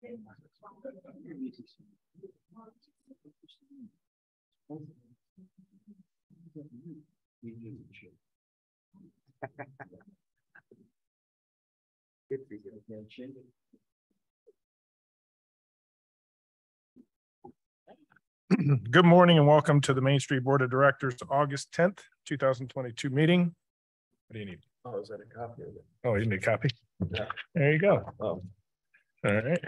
Good morning and welcome to the Main Street Board of Directors, August 10th, 2022 meeting. What do you need? Oh, is that a copy of it? Oh, you need a copy? Yeah. There you go. Oh. All right.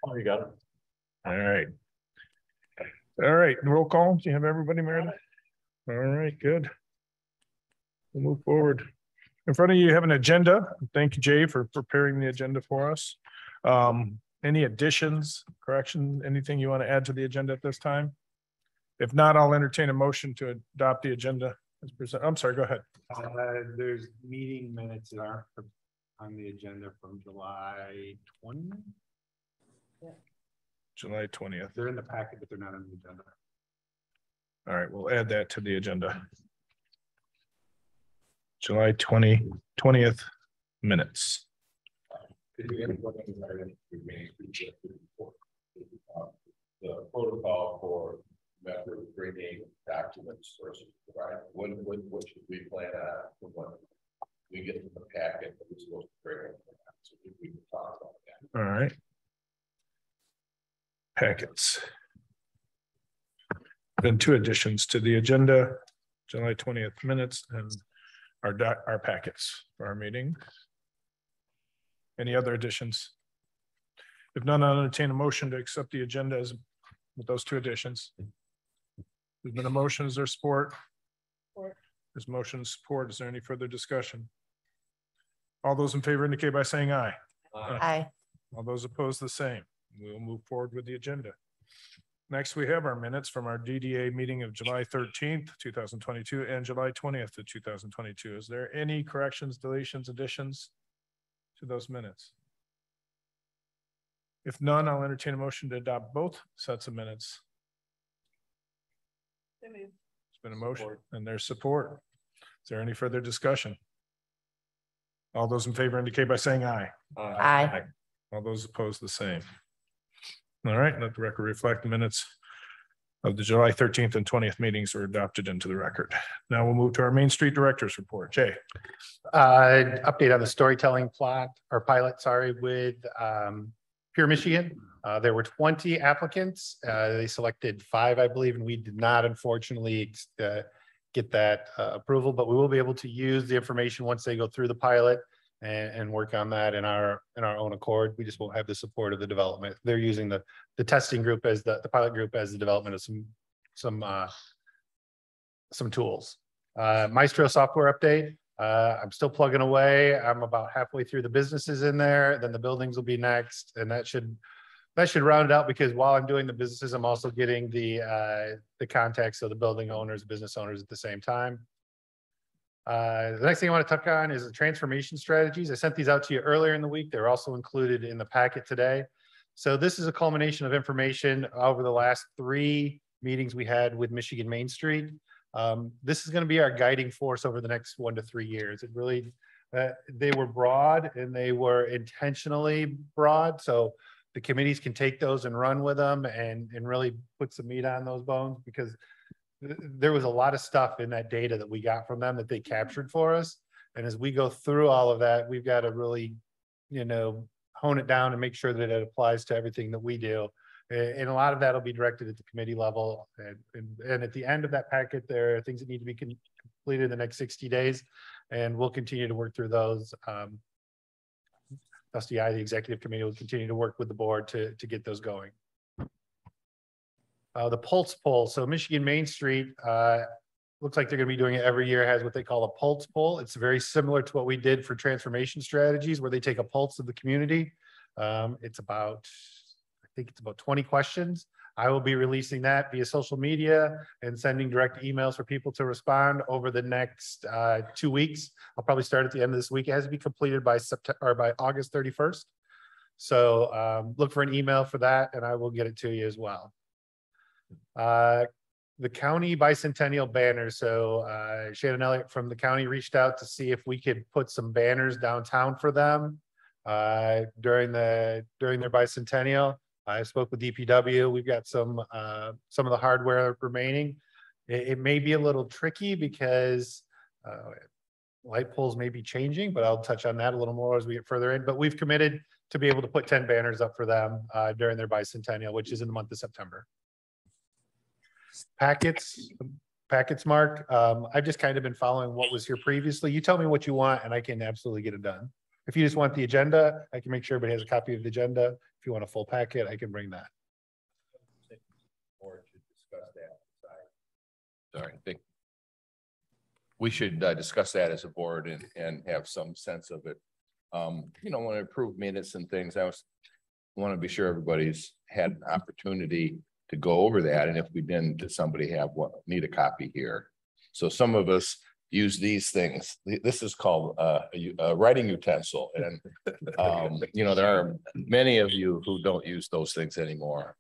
Oh, you got it. All right. All right. Roll call. Do you have everybody, Meredith? All right, good. We'll move forward. In front of you, you have an agenda. Thank you, Jay, for preparing the agenda for us. Any additions, correction, anything you want to add to the agenda at this time? If not, I'll entertain a motion to adopt the agenda as presented. I'm sorry, go ahead. There's meeting minutes that aren't on the agenda from July 20th. Yeah. July 20th. They're in the packet, but they're not on the agenda. All right, we'll add that to the agenda. July 20th minutes. The protocol for members bringing documents versus right. What should we plan on from when we get to the packet that we're supposed to bring? So we can talk about that. All right. Packets. Then two additions to the agenda, July 20th minutes and our packets for our meeting. Any other additions? If none, I'll entertain a motion to accept the agenda as with those two additions. There's been a motion. Is there support? There's motion support. Is there any further discussion? All those in favor indicate by saying aye. Aye. All those opposed, the same. We'll move forward with the agenda. Next, we have our minutes from our DDA meeting of July 13th, 2022 and July 20th of 2022. Is there any corrections, deletions, additions to those minutes? If none, I'll entertain a motion to adopt both sets of minutes. It's been a motion and there's support. Is there any further discussion? All those in favor indicate by saying aye. Aye. All those opposed, the same. All right, let the record reflect the minutes of the July 13th and 20th meetings were adopted into the record. Now we'll move to our Main Street Directors report. Jay. Update on the storytelling plot or pilot, sorry, with Pure Michigan. There were 20 applicants. They selected 5, I believe, and we did not, unfortunately, get that approval, but we will be able to use the information once they go through the pilot and work on that in our own accord. We just won't have the support of the development. They're using the testing group as the pilot group as the development of some tools. Maestro software update. I'm still plugging away. I'm about halfway through the businesses in there. Then the buildings will be next, and that should round it out, because while I'm doing the businesses, I'm also getting the contacts of the building owners, business owners at the same time. The next thing I want to touch on is the transformation strategies. I sent these out to you earlier in the week. They're also included in the packet today. So this is a culmination of information over the last 3 meetings we had with Michigan Main Street. This is going to be our guiding force over the next 1 to 3 years. It really, they were broad and they were intentionally broad. So the committees can take those and run with them and really put some meat on those bones, because there was a lot of stuff in that data that we got from them that they captured for us. And as we go through all of that, we've got to really, hone it down and make sure that it applies to everything that we do. And a lot of that will be directed at the committee level. And at the end of that packet, there are things that need to be completed in the next 60 days. And we'll continue to work through those. SDI, the executive committee, will continue to work with the board to get those going. The Pulse poll. So Michigan Main Street looks like they're going to be doing it every year. It has what they call a Pulse poll. It's very similar to what we did for transformation strategies, where they take a pulse of the community. It's about, I think it's about 20 questions. I will be releasing that via social media and sending direct emails for people to respond over the next 2 weeks. I'll probably start at the end of this week. It has to be completed by August 31st. So look for an email for that, and I will get it to you as well. The county bicentennial banners. So Shannon Elliott from the county reached out to see if we could put some banners downtown for them. during their bicentennial. I spoke with DPW. We've got some of the hardware remaining. It may be a little tricky because light poles may be changing, but I'll touch on that a little more as we get further in. But we've committed to be able to put 10 banners up for them during their bicentennial, which is in the month of September. Packets, Mark. I've just kind of been following what was here previously. You tell me what you want and I can absolutely get it done. If you just want the agenda, I can make sure everybody has a copy of the agenda. If you want a full packet, I can bring that. Or should discuss that. Sorry, I think we should discuss that as a board and have some sense of it. You know, when I approve minutes and things, I want to be sure everybody's had an opportunity to go over that. And if we didn't, does somebody need a copy here? So some of us use these things. This is called a writing utensil. And, you know, there are many of you who don't use those things anymore.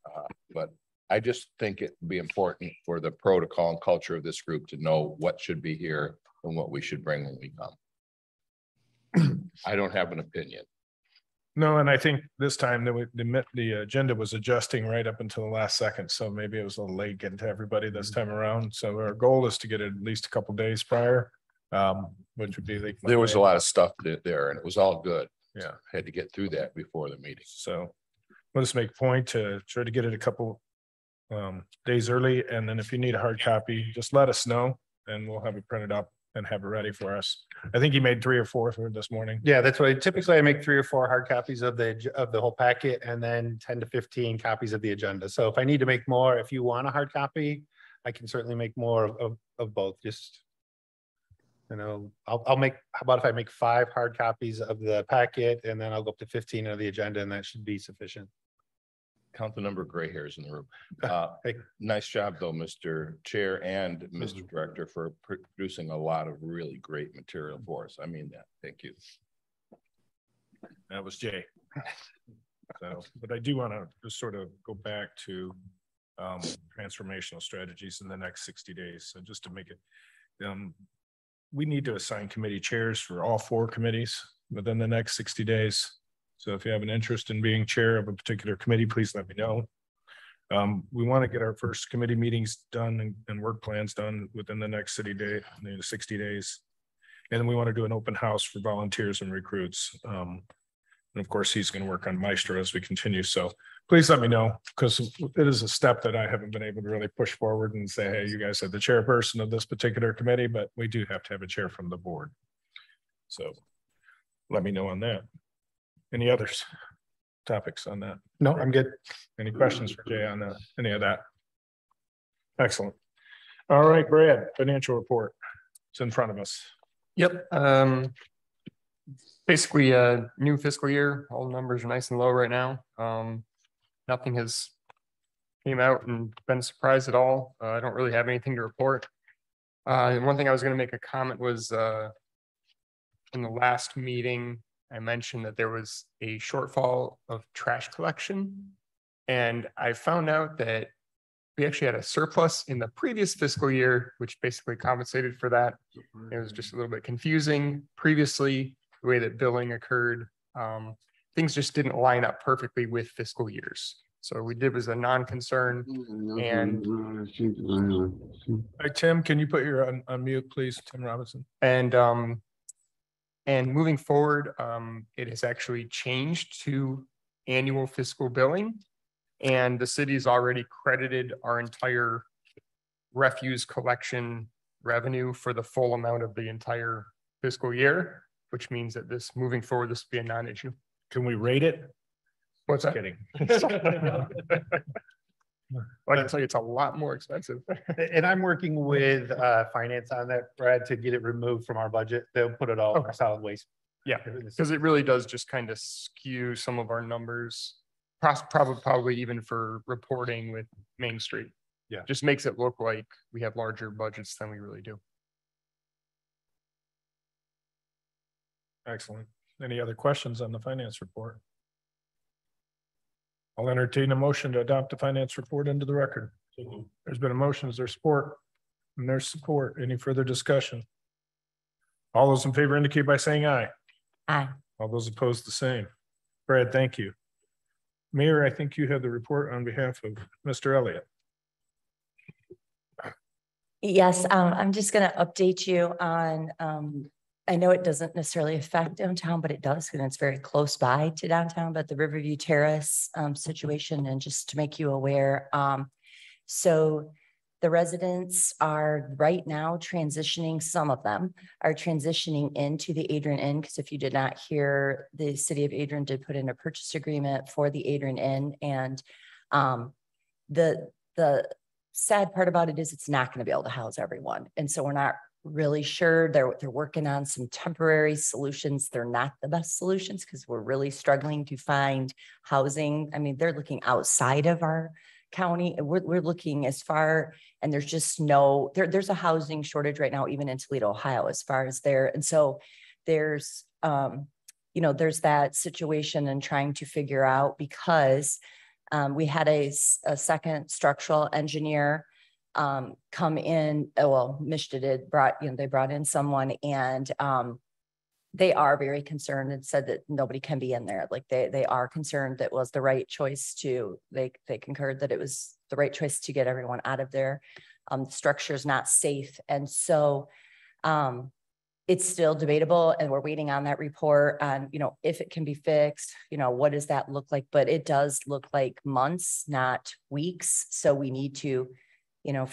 But I just think it'd be important for the protocol and culture of this group to know what should be here and what we should bring when we come. I don't have an opinion. No, and I think this time the agenda was adjusting right up until the last second. So maybe it was a little late getting to everybody this time around. So our goal is to get it at least a couple of days prior, which would be like there was a lot of stuff there and it was all good. Yeah. Had to get through that before the meeting. So we'll just make a point to try to get it a couple days early. And then if you need a hard copy, just let us know and we'll have it printed up and have it ready for us. I think you made 3 or 4 for this morning. Yeah, that's what I make 3 or 4 hard copies of the whole packet and then 10 to 15 copies of the agenda. So if I need to make more, if you want a hard copy, I can certainly make more of both. Just, you know, I'll make, how about if I make 5 hard copies of the packet and then I'll go up to 15 of the agenda and that should be sufficient. Count the number of gray hairs in the room. Nice job though, Mr. Chair and Mr. Director, for producing a lot of really great material for us. I mean that. Thank you. That was Jay. So, but I do want to just sort of go back to transformational strategies in the next 60 days. So just to make it, we need to assign committee chairs for all 4 committees within the next 60 days. So if you have an interest in being chair of a particular committee, please let me know. We want to get our first committee meetings done and work plans done within the next 60 days. And then we want to do an open house for volunteers and recruits. And of course, he's going to work on Maestro as we continue. So please let me know, because it is a step that I haven't been able to really push forward and say, hey, you guys are the chairperson of this particular committee, but we do have to have a chair from the board. So let me know on that. Any others topics on that? No, I'm good. Any questions for Jay on any of that? Excellent. All right, Brad, financial report. It's in front of us. Yep. Basically a new fiscal year. All the numbers are nice and low right now. Nothing has came out and been a surprise at all. I don't really have anything to report. And one thing I was going to make a comment was in the last meeting, I mentioned that there was a shortfall of trash collection. And I found out that we actually had a surplus in the previous fiscal year, which basically compensated for that. It was just a little bit confusing previously, the way that billing occurred. Things just didn't line up perfectly with fiscal years. So we did was a non-concern. And Hi, Tim, can you put your on mute, please, Tim Robinson? And moving forward, it has actually changed to annual fiscal billing. And the city's already credited our entire refuse collection revenue for the full amount of the entire fiscal year, which means that this moving forward, this will be a non-issue. Can we rate it? What's that? Kidding. I can tell you it's a lot more expensive. And I'm working with finance on that, Brad, to get it removed from our budget. They'll put it all in our solid waste. Yeah, because it really does just kind of skew some of our numbers, probably even for reporting with Main Street. Yeah, just makes it look like we have larger budgets than we really do. Excellent. Any other questions on the finance report? I'll entertain a motion to adopt the finance report into the record. There's been a motion. Is there support? And there's support. Any further discussion? All those in favor indicate by saying aye. Aye. All those opposed, the same. Brad, thank you. Mayor, I think you have the report on behalf of Mr. Elliott. Yes, I'm just going to update you on, I know it doesn't necessarily affect downtown, but it does, and it's very close by to downtown, but the Riverview Terrace situation, and just to make you aware. So the residents are right now transitioning, some of them are transitioning into the Adrian Inn, because if you did not hear, the city of Adrian did put in a purchase agreement for the Adrian Inn, and the sad part about it is it's not going to be able to house everyone. And so we're not really sure. They're working on some temporary solutions. They're not the best solutions because we're really struggling to find housing. I mean, they're looking outside of our county. We're looking as far, and there's just no, there's a housing shortage right now, even in Toledo, Ohio, as far as there. And so there's, there's that situation and trying to figure out, because we had a second structural engineer come in. Well, Mishta did they brought in someone, and they are very concerned and said that nobody can be in there. Like they are concerned that was the right choice to, they concurred that it was the right choice to get everyone out of there. The structure is not safe. And so it's still debatable, and we're waiting on that report on, if it can be fixed, what does that look like? But it does look like months, not weeks. So we need to,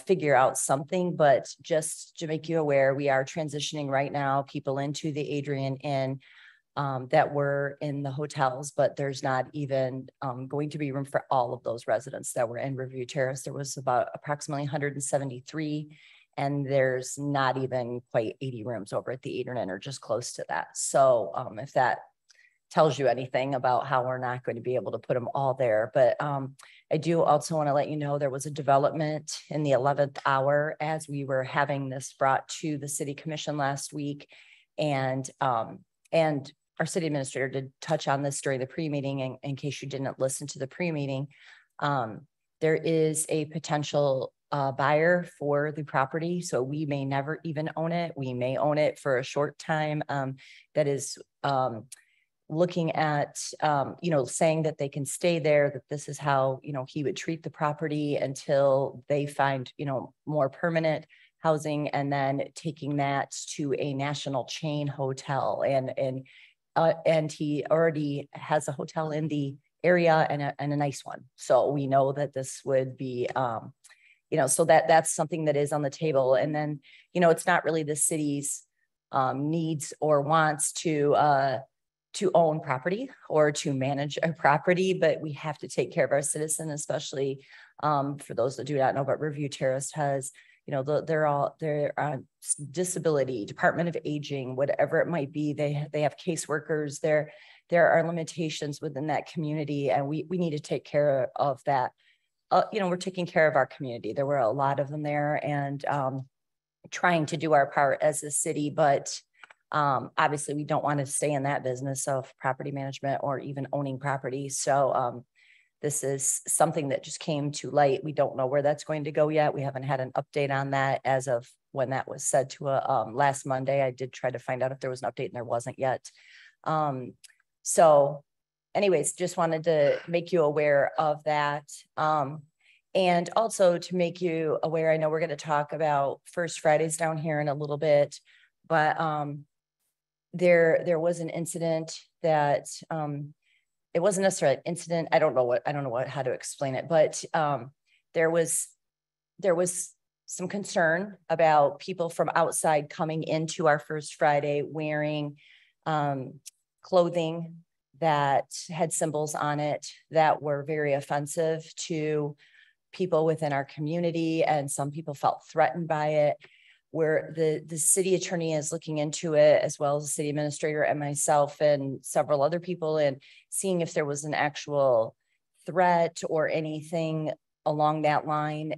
figure out something. But just to make you aware, we are transitioning right now people into the Adrian Inn that were in the hotels, but there's not even going to be room for all of those residents that were in Riverview Terrace. There was about approximately 173. And there's not even quite 80 rooms over at the Adrian Inn, or just close to that. So if that tells you anything about how we're not going to be able to put them all there. But I do also want to let you know there was a development in the 11th hour as we were having this brought to the city commission last week. And our city administrator did touch on this during the pre-meeting. In case you didn't listen to the pre-meeting, there is a potential buyer for the property. So we may never even own it. We may own it for a short time. That is looking at, saying that they can stay there, that this is how, he would treat the property until they find, more permanent housing, and then taking that to a national chain hotel. And he already has a hotel in the area, and a nice one. So we know that this would be, so that's something that is on the table. And then, it's not really the city's needs or wants to own property or to manage a property, but we have to take care of our citizen, especially for those that do not know, but Riverview Terrace has, they're on disability, Department of Aging, whatever it might be. They have caseworkers. There are limitations within that community, and we need to take care of that. We're taking care of our community. There were a lot of them there, and trying to do our part as a city, but obviously we don't want to stay in that business of property management or even owning property. So this is something that just came to light. We don't know where that's going to go yet. We haven't had an update on that as of when that was said to last Monday. I did try to find out if there was an update, and there wasn't yet. So anyways, just wanted to make you aware of that. And also to make you aware, I know we're going to talk about First Fridays down here in a little bit, but there was an incident that it wasn't necessarily an incident. I don't know how to explain it, but there was some concern about people from outside coming into our First Friday wearing clothing that had symbols on it that were very offensive to people within our community, and some people felt threatened by it. Where the city attorney is looking into it, as well as the city administrator and myself and several other people, and seeing if there was an actual threat or anything along that line.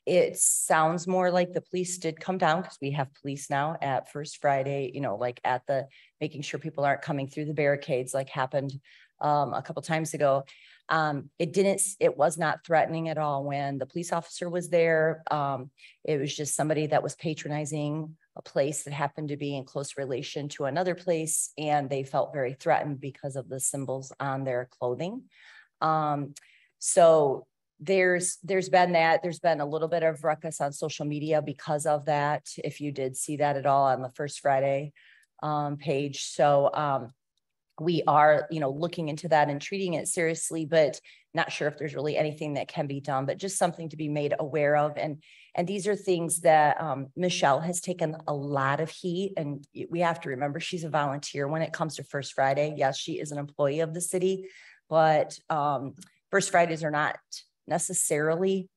It sounds more like the police did come down, because we have police now at First Friday, like at the making sure people aren't coming through the barricades like happened a couple times ago. It was not threatening at all when the police officer was there. It was just somebody that was patronizing a place that happened to be in close relation to another place, and they felt very threatened because of the symbols on their clothing. So there's been a little bit of ruckus on social media because of that, if you did see that at all on the First Friday page. So we are, looking into that and treating it seriously, but not sure if there's really anything that can be done, but just something to be made aware of. And these are things that Michelle has taken a lot of heat, and we have to remember she's a volunteer when it comes to First Friday. Yes, she is an employee of the city, but First Fridays are not necessarily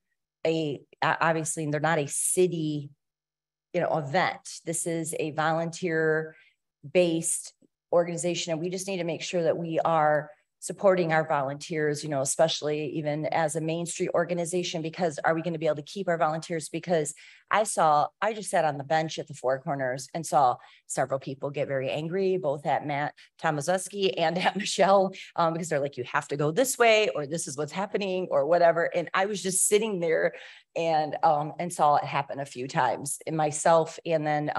obviously they're not a city, event. This is a volunteer based organization, and we just need to make sure that we are supporting our volunteers, especially even as a Main Street organization, because are we going to be able to keep our volunteers? Because I just sat on the bench at the Four Corners and saw several people get very angry, both at Matt Tomazeski and at Michelle, because they're like, you have to go this way, or this is what's happening, or whatever. And I was just sitting there and saw it happen a few times in myself. And then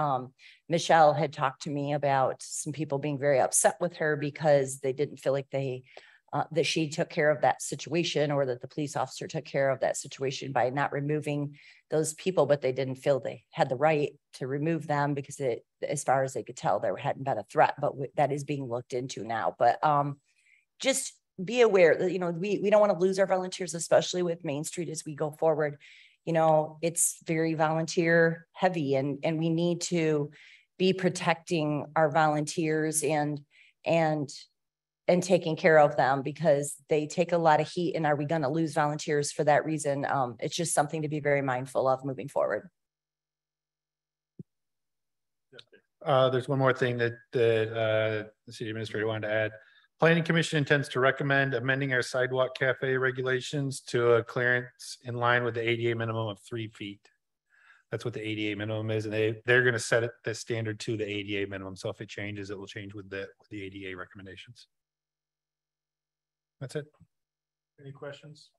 Michelle had talked to me about some people being very upset with her because they didn't feel like that she took care of that situation, or that the police officer took care of that situation by not removing those people, but they didn't feel they had the right to remove them because as far as they could tell, there hadn't been a threat, but that is being looked into now. But just be aware that, we don't want to lose our volunteers, especially with Main Street as we go forward. It's very volunteer heavy, and we need to be protecting our volunteers and taking care of them, because they take a lot of heat. And are we going to lose volunteers for that reason? It's just something to be very mindful of moving forward. There's one more thing that the city administrator wanted to add. Planning Commission intends to recommend amending our sidewalk cafe regulations to a clearance in line with the ADA minimum of 3 feet. That's what the ADA minimum is, and they're going to set it the standard to the ADA minimum. So if it changes, it will change with the ADA recommendations. That's it. Any questions?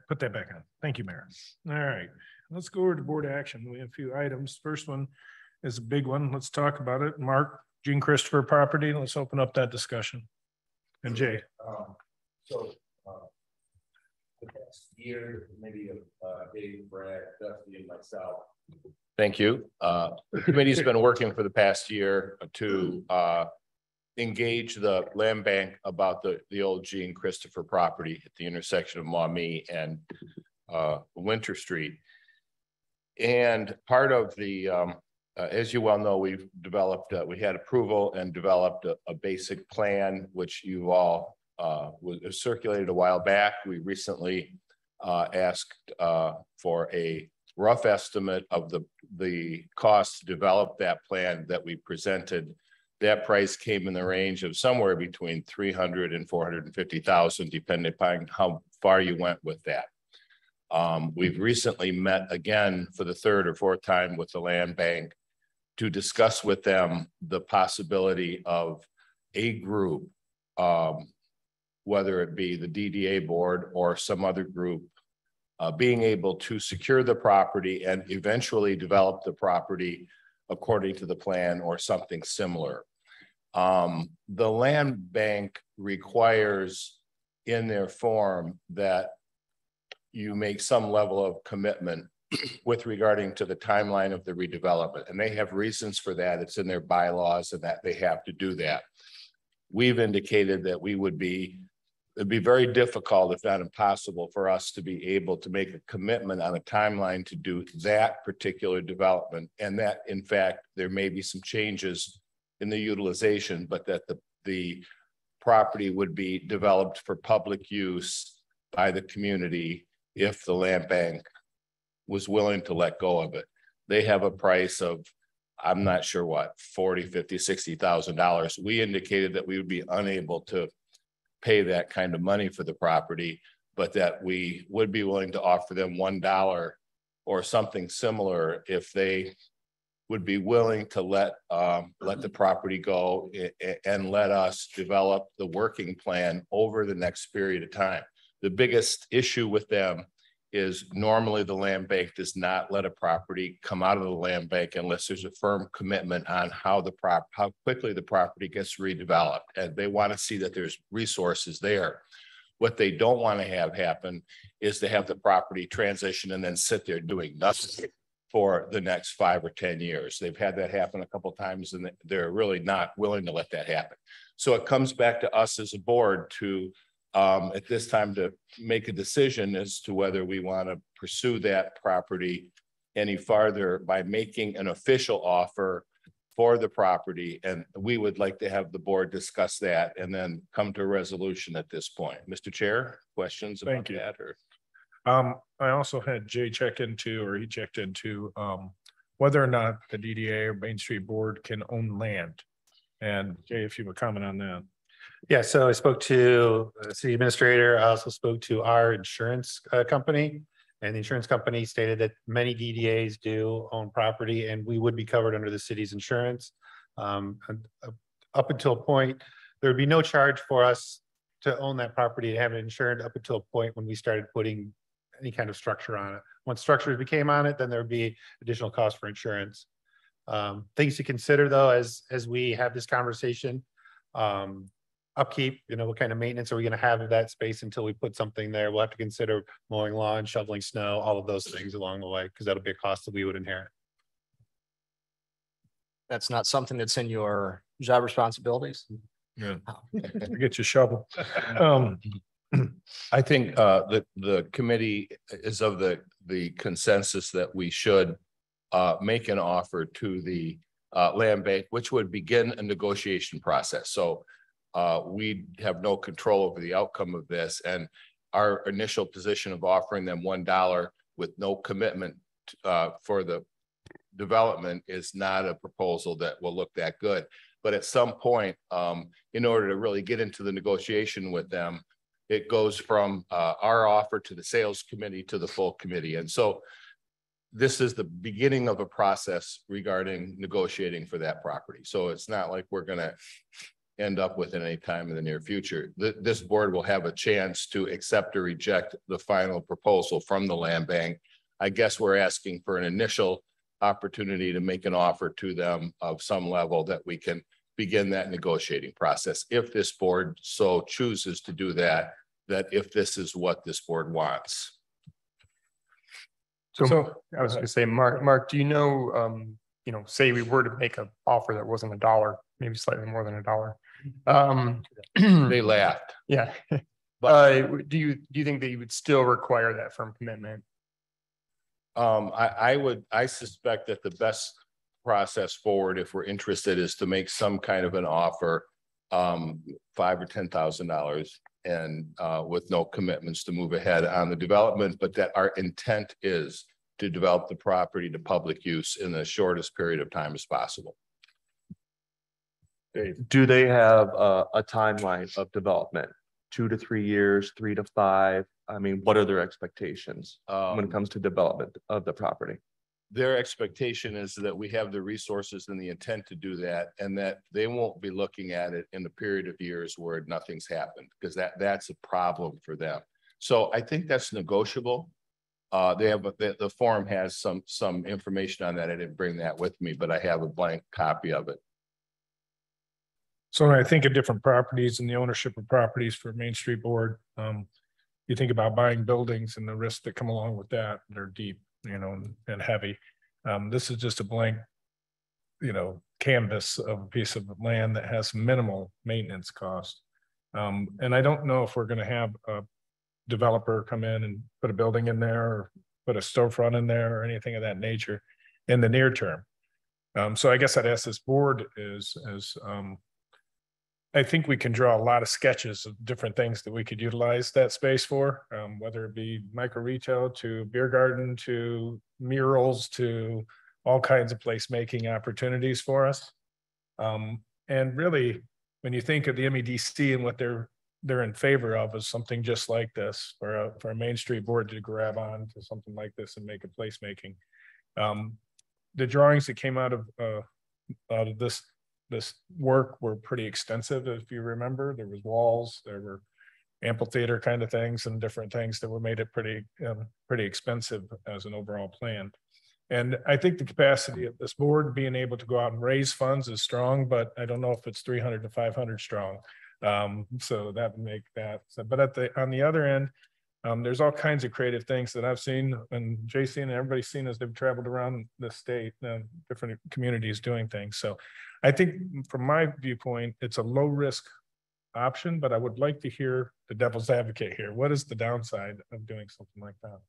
Put that back on. Thank you, Mayor. All right, let's go over to board action. We have a few items. First one is a big one. Let's talk about it. Mark, Jean Christopher property. Let's open up that discussion. And Jay. The past year, maybe Dave, Brad, Dusty, and myself. Thank you. The committee's been working for the past year to engage the land bank about the old Jean Christopher property at the intersection of Maumee and Winter Street. And part of the, as you well know, we've developed, we had approval and developed a basic plan, which you all was circulated a while back. We recently asked for a rough estimate of the cost to develop that plan that we presented. That price came in the range of somewhere between 300 and 450,000, depending upon how far you went with that. We've recently met again for the 3rd or 4th time with the land bank to discuss with them the possibility of a group, whether it be the DDA board or some other group, being able to secure the property and eventually develop the property according to the plan or something similar. The land bank requires in their form that you make some level of commitment with regarding to the timeline of the redevelopment. And they have reasons for that. It's in their bylaws and that they have to do that. We've indicated that it'd be very difficult, if not impossible, for us to be able to make a commitment on a timeline to do that particular development. And that, in fact, there may be some changes in the utilization, but that the property would be developed for public use by the community if the land bank was willing to let go of it. They have a price of, I'm not sure what, $40,000, $50,000, $60,000. We indicated that we would be unable to pay that kind of money for the property, but that we would be willing to offer them $1 or something similar if they would be willing to let the property go and let us develop the working plan over the next period of time. The biggest issue with them is normally the land bank does not let a property come out of the land bank unless there's a firm commitment on how quickly the property gets redeveloped. And they want to see that there's resources there. What they don't want to have happen is to have the property transition and then sit there doing nothing for the next 5 or 10 years. They've had that happen a couple of times and they're really not willing to let that happen. So it comes back to us as a board to at this time to make a decision as to whether we want to pursue that property any farther by making an official offer for the property. And we would like to have the board discuss that and then come to a resolution at this point. Mr. Chair, questions about that? Or I also had Jay checked into whether or not the DDA or Main Street Board can own land. And Jay, if you would comment on that. Yeah, so I spoke to the city administrator. I also spoke to our insurance company. And the insurance company stated that many DDAs do own property and we would be covered under the city's insurance. Up until a point, there would be no charge for us to own that property and have it insured up until a point when we started putting any kind of structure on it. Once structures became on it, then there would be additional cost for insurance. Things to consider though, as we have this conversation, upkeep, what kind of maintenance are we going to have of that space until we put something there? We'll have to consider mowing lawn, shoveling snow, all of those things along the way, because that'll be a cost that we would inherit. That's not something that's in your job responsibilities. Yeah, get your shovel. I think the committee is of the consensus that we should make an offer to the land bank, which would begin a negotiation process. So we have no control over the outcome of this, and our initial position of offering them $1 with no commitment for the development is not a proposal that will look that good. But at some point, in order to really get into the negotiation with them, it goes from our offer to the sales committee to the full committee. And so this is the beginning of a process regarding negotiating for that property. So it's not like we're going to end up with it any time in the near future. This board will have a chance to accept or reject the final proposal from the land bank. I guess we're asking for an initial opportunity to make an offer to them of some level that we can begin that negotiating process. If this board so chooses to do that, if this is what this board wants. So I was going to say, Mark, do you know, say we were to make an offer that wasn't $1, maybe slightly more than $1. They laughed. Yeah. But do you think that you would still require that firm commitment? I suspect that the best process forward, if we're interested, is to make some kind of an offer, $5,000 or $10,000, and with no commitments to move ahead on the development, but that our intent is to develop the property to public use in the shortest period of time as possible. Do they have a timeline of development? 2 to 3 years, 3 to 5? I mean, what are their expectations when it comes to development of the property? Their expectation is that we have the resources and the intent to do that, and that they won't be looking at it in a period of years where nothing's happened, because that's a problem for them. So I think that's negotiable. The form has some information on that. I didn't bring that with me, but I have a blank copy of it. So when I think of different properties and the ownership of properties for Main Street Board, you think about buying buildings and the risks that come along with that. They're deep, and heavy. This is just a blank, canvas of a piece of land that has minimal maintenance cost. And I don't know if we're going to have a developer come in and put a building in there or put a storefront in there or anything of that nature in the near term. So I guess I'd ask this board I think we can draw a lot of sketches of different things that we could utilize that space for, whether it be micro retail to beer garden to murals to all kinds of placemaking opportunities for us. And really, when you think of the MEDC and what they're in favor of, is something just like this for a Main Street Board to grab on to something like this and make a placemaking. The drawings that came out of this work were pretty extensive. If you remember, there was walls, there were amphitheater kind of things and different things that were made it pretty expensive as an overall plan. And I think the capacity of this board being able to go out and raise funds is strong, but I don't know if it's 300 to 500 strong. So that would make that. But on the other end, there's all kinds of creative things that I've seen and JC and everybody's seen as they've traveled around the state, different communities doing things. So I think from my viewpoint, it's a low risk option, but I would like to hear the devil's advocate here. What is the downside of doing something like that?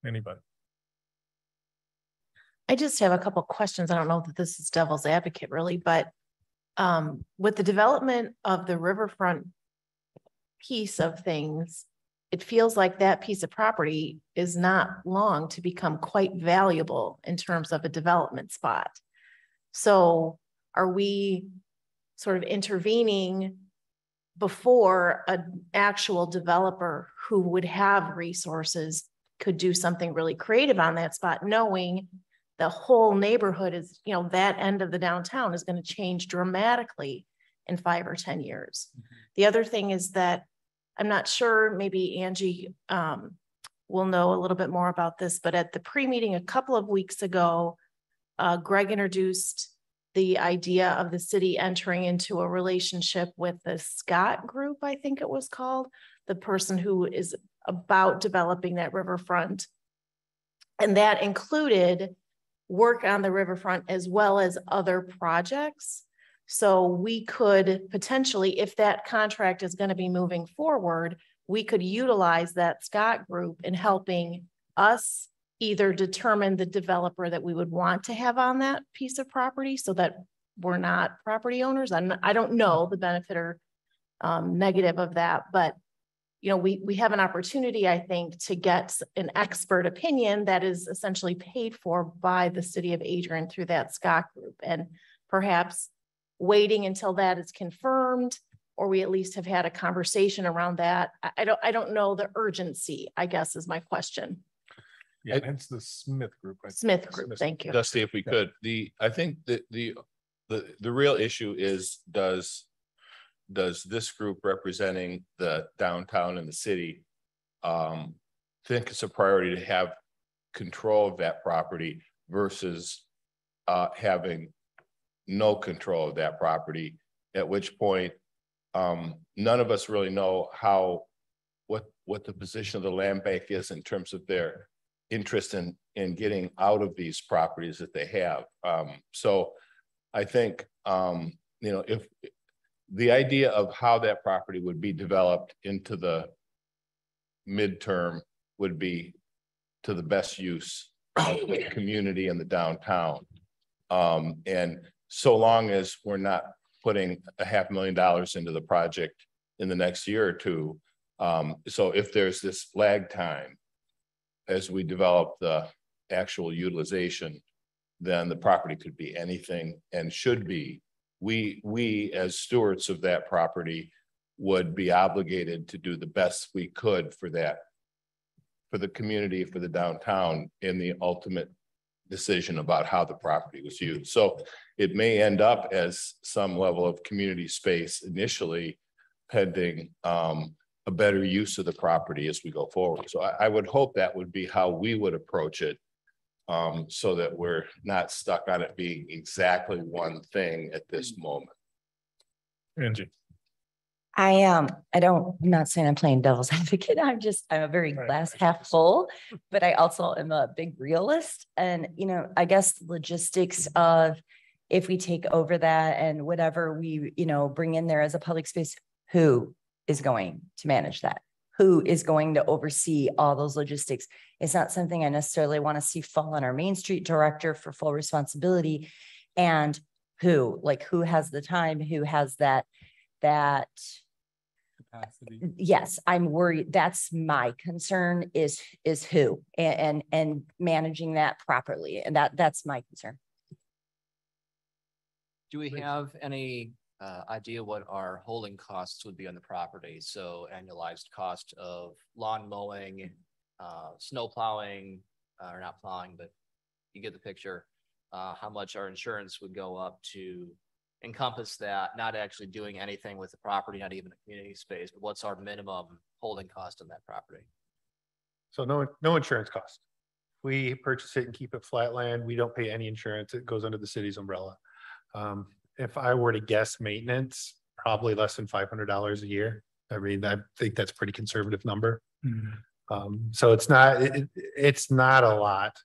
Anybody? I just have a couple of questions. I don't know that this is devil's advocate really, but with the development of the riverfront piece of things, it feels like that piece of property is not long to become quite valuable in terms of a development spot. So are we sort of intervening before an actual developer who would have resources could do something really creative on that spot, knowing the whole neighborhood is, you know, that end of the downtown is going to change dramatically in 5 or 10 years. The other thing is that I'm not sure, maybe Angie will know a little bit more about this, but at the pre-meeting a couple of weeks ago, Greg introduced the idea of the city entering into a relationship with the Scott Group, I think it was called, the person who is about developing that riverfront. And that included work on the riverfront as well as other projects. So we could potentially, if that contract is going to be moving forward, we could utilize that Scott Group in helping us either determine the developer that we would want to have on that piece of property so that we're not property owners. I don't know the benefit or negative of that, but you know, we have an opportunity, I think, to get an expert opinion that is essentially paid for by the city of Adrian through that Scott Group, and perhaps waiting until that is confirmed, or we at least have had a conversation around that. I don't know the urgency, I guess, is my question. Yeah, it's the Smith Group. Smith Group, thank you. Dusty, if we could, I think that the real issue is, does this group representing the downtown and the city think it's a priority to have control of that property versus having no control of that property, at which point none of us really know what the position of the land bank is in terms of their interest in getting out of these properties that they have. So I think you know, if the idea of how that property would be developed into the midterm would be to the best use of the community and the downtown. And so long as we're not putting $500,000 into the project in the next year or two. So if there's this lag time as we develop the actual utilization, then the property could be anything and should be. We as stewards of that property would be obligated to do the best we could for that, for the community, for the downtown, in the ultimate decision about how the property was used. So it may end up as some level of community space initially, pending a better use of the property as we go forward. So I would hope that would be how we would approach it, so that we're not stuck on it being exactly one thing at this moment. Angie. I'm not saying I'm playing devil's advocate. I'm a very glass half full, but I also am a big realist. And, you know, I guess the logistics of if we take over that and whatever we, you know, bring in there as a public space, who is going to manage that? Who is going to oversee all those logistics? It's not something I necessarily want to see fall on our Main Street director for full responsibility. And who has the time, who has that capacity. Yes, I'm worried. That's my concern is who and managing that properly. And that's my concern. Do we have any idea what our holding costs would be on the property? So annualized cost of lawn mowing, snow plowing, or not plowing, but you get the picture. How much our insurance would go up to encompass that, not actually doing anything with the property, not even a community space, but what's our minimum holding cost on that property? So no insurance cost. We purchase it and keep it flat land. We don't pay any insurance. It goes under the city's umbrella. If I were to guess maintenance, probably less than $500 a year. I mean, I think that's a pretty conservative number. So it's not a lot.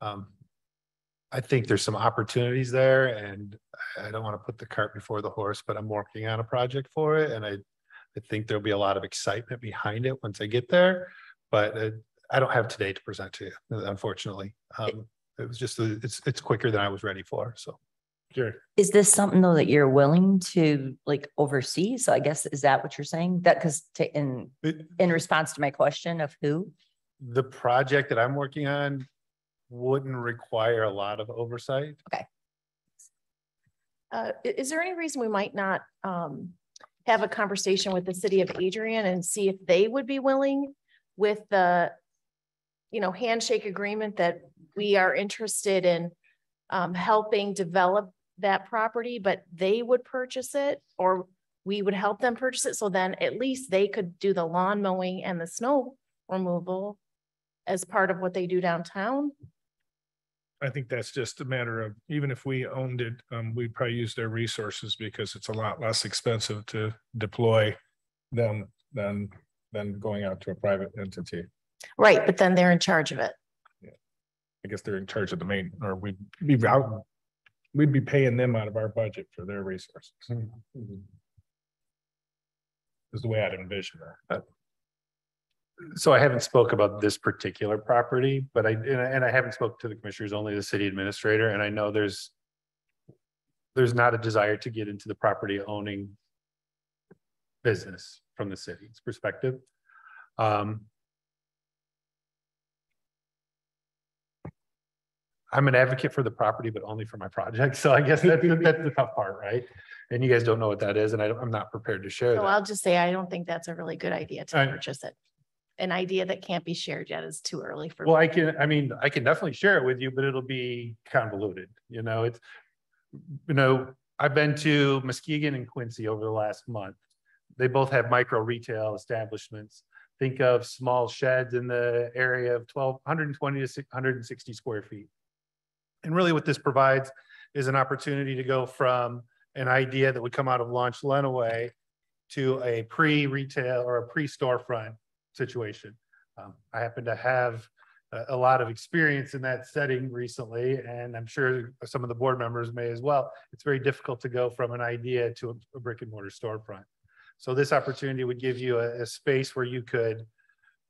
I think there's some opportunities there, and I don't want to put the cart before the horse, but I'm working on a project for it. And I think there'll be a lot of excitement behind it once I get there, but I don't have today to present to you, unfortunately. It was just, it's quicker than I was ready for. So. Sure. Is this something though that you're willing to like oversee? So I guess, is that what you're saying? That because in response to my question of who? The project that I'm working on wouldn't require a lot of oversight. Okay. Is there any reason we might not have a conversation with the city of Adrian and see if they would be willing with the, handshake agreement that we are interested in helping develop that property, but they would purchase it or we would help them purchase it. So then at least they could do the lawn mowing and the snow removal as part of what they do downtown. I think that's just a matter of, even if we owned it, we'd probably use their resources because it's a lot less expensive to deploy than going out to a private entity. Right, but then they're in charge of it. Yeah. I guess they're in charge of the main, or we'd be paying them out of our budget for their resources. Is the way I'd envision that. So I haven't spoke about this particular property, but I haven't spoke to the commissioners, only the city administrator. And I know there's not a desire to get into the property owning business from the city's perspective. I'm an advocate for the property, but only for my project. So I guess that's the tough part, right? And you guys don't know what that is, and I'm not prepared to share So that. I'll just say, I don't think that's a really good idea to purchase it. An idea that can't be shared yet is too early for. Well, I can definitely share it with you, but it'll be convoluted. I've been to Muskegon and Quincy over the last month. They both have micro retail establishments. Think of small sheds in the area of 120 to 160 square feet. And really what this provides is an opportunity to go from an idea that would come out of Launch Lenawee to a pre-retail or a pre-storefront situation. I happen to have a lot of experience in that setting recently, and I'm sure some of the board members may as well. It's very difficult to go from an idea to a brick and mortar storefront. So this opportunity would give you a space where you could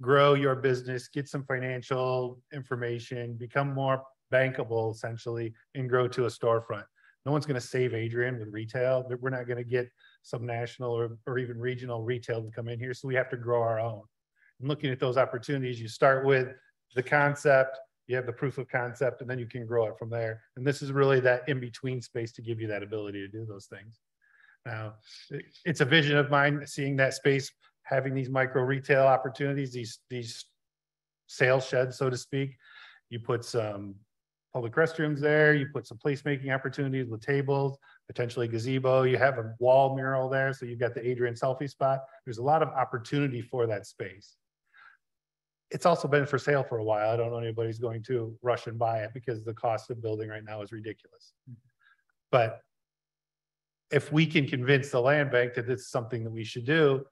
grow your business, get some financial information, become more bankable essentially, and grow to a storefront. No one's going to save Adrian with retail. We're not going to get some national or even regional retail to come in here. So we have to grow our own. And looking at those opportunities, you start with the concept, you have the proof of concept, and then you can grow it from there. And this is really that in-between space to give you that ability to do those things. Now, it's a vision of mine, seeing that space, having these micro retail opportunities, these sales sheds, so to speak. You put some public restrooms there, you put some placemaking opportunities with tables, potentially gazebo, you have a wall mural there, so you've got the Adrian selfie spot. There's a lot of opportunity for that space. It's also been for sale for a while. I don't know anybody's going to rush and buy it because the cost of building right now is ridiculous. But if we can convince the land bank that this is something that we should do,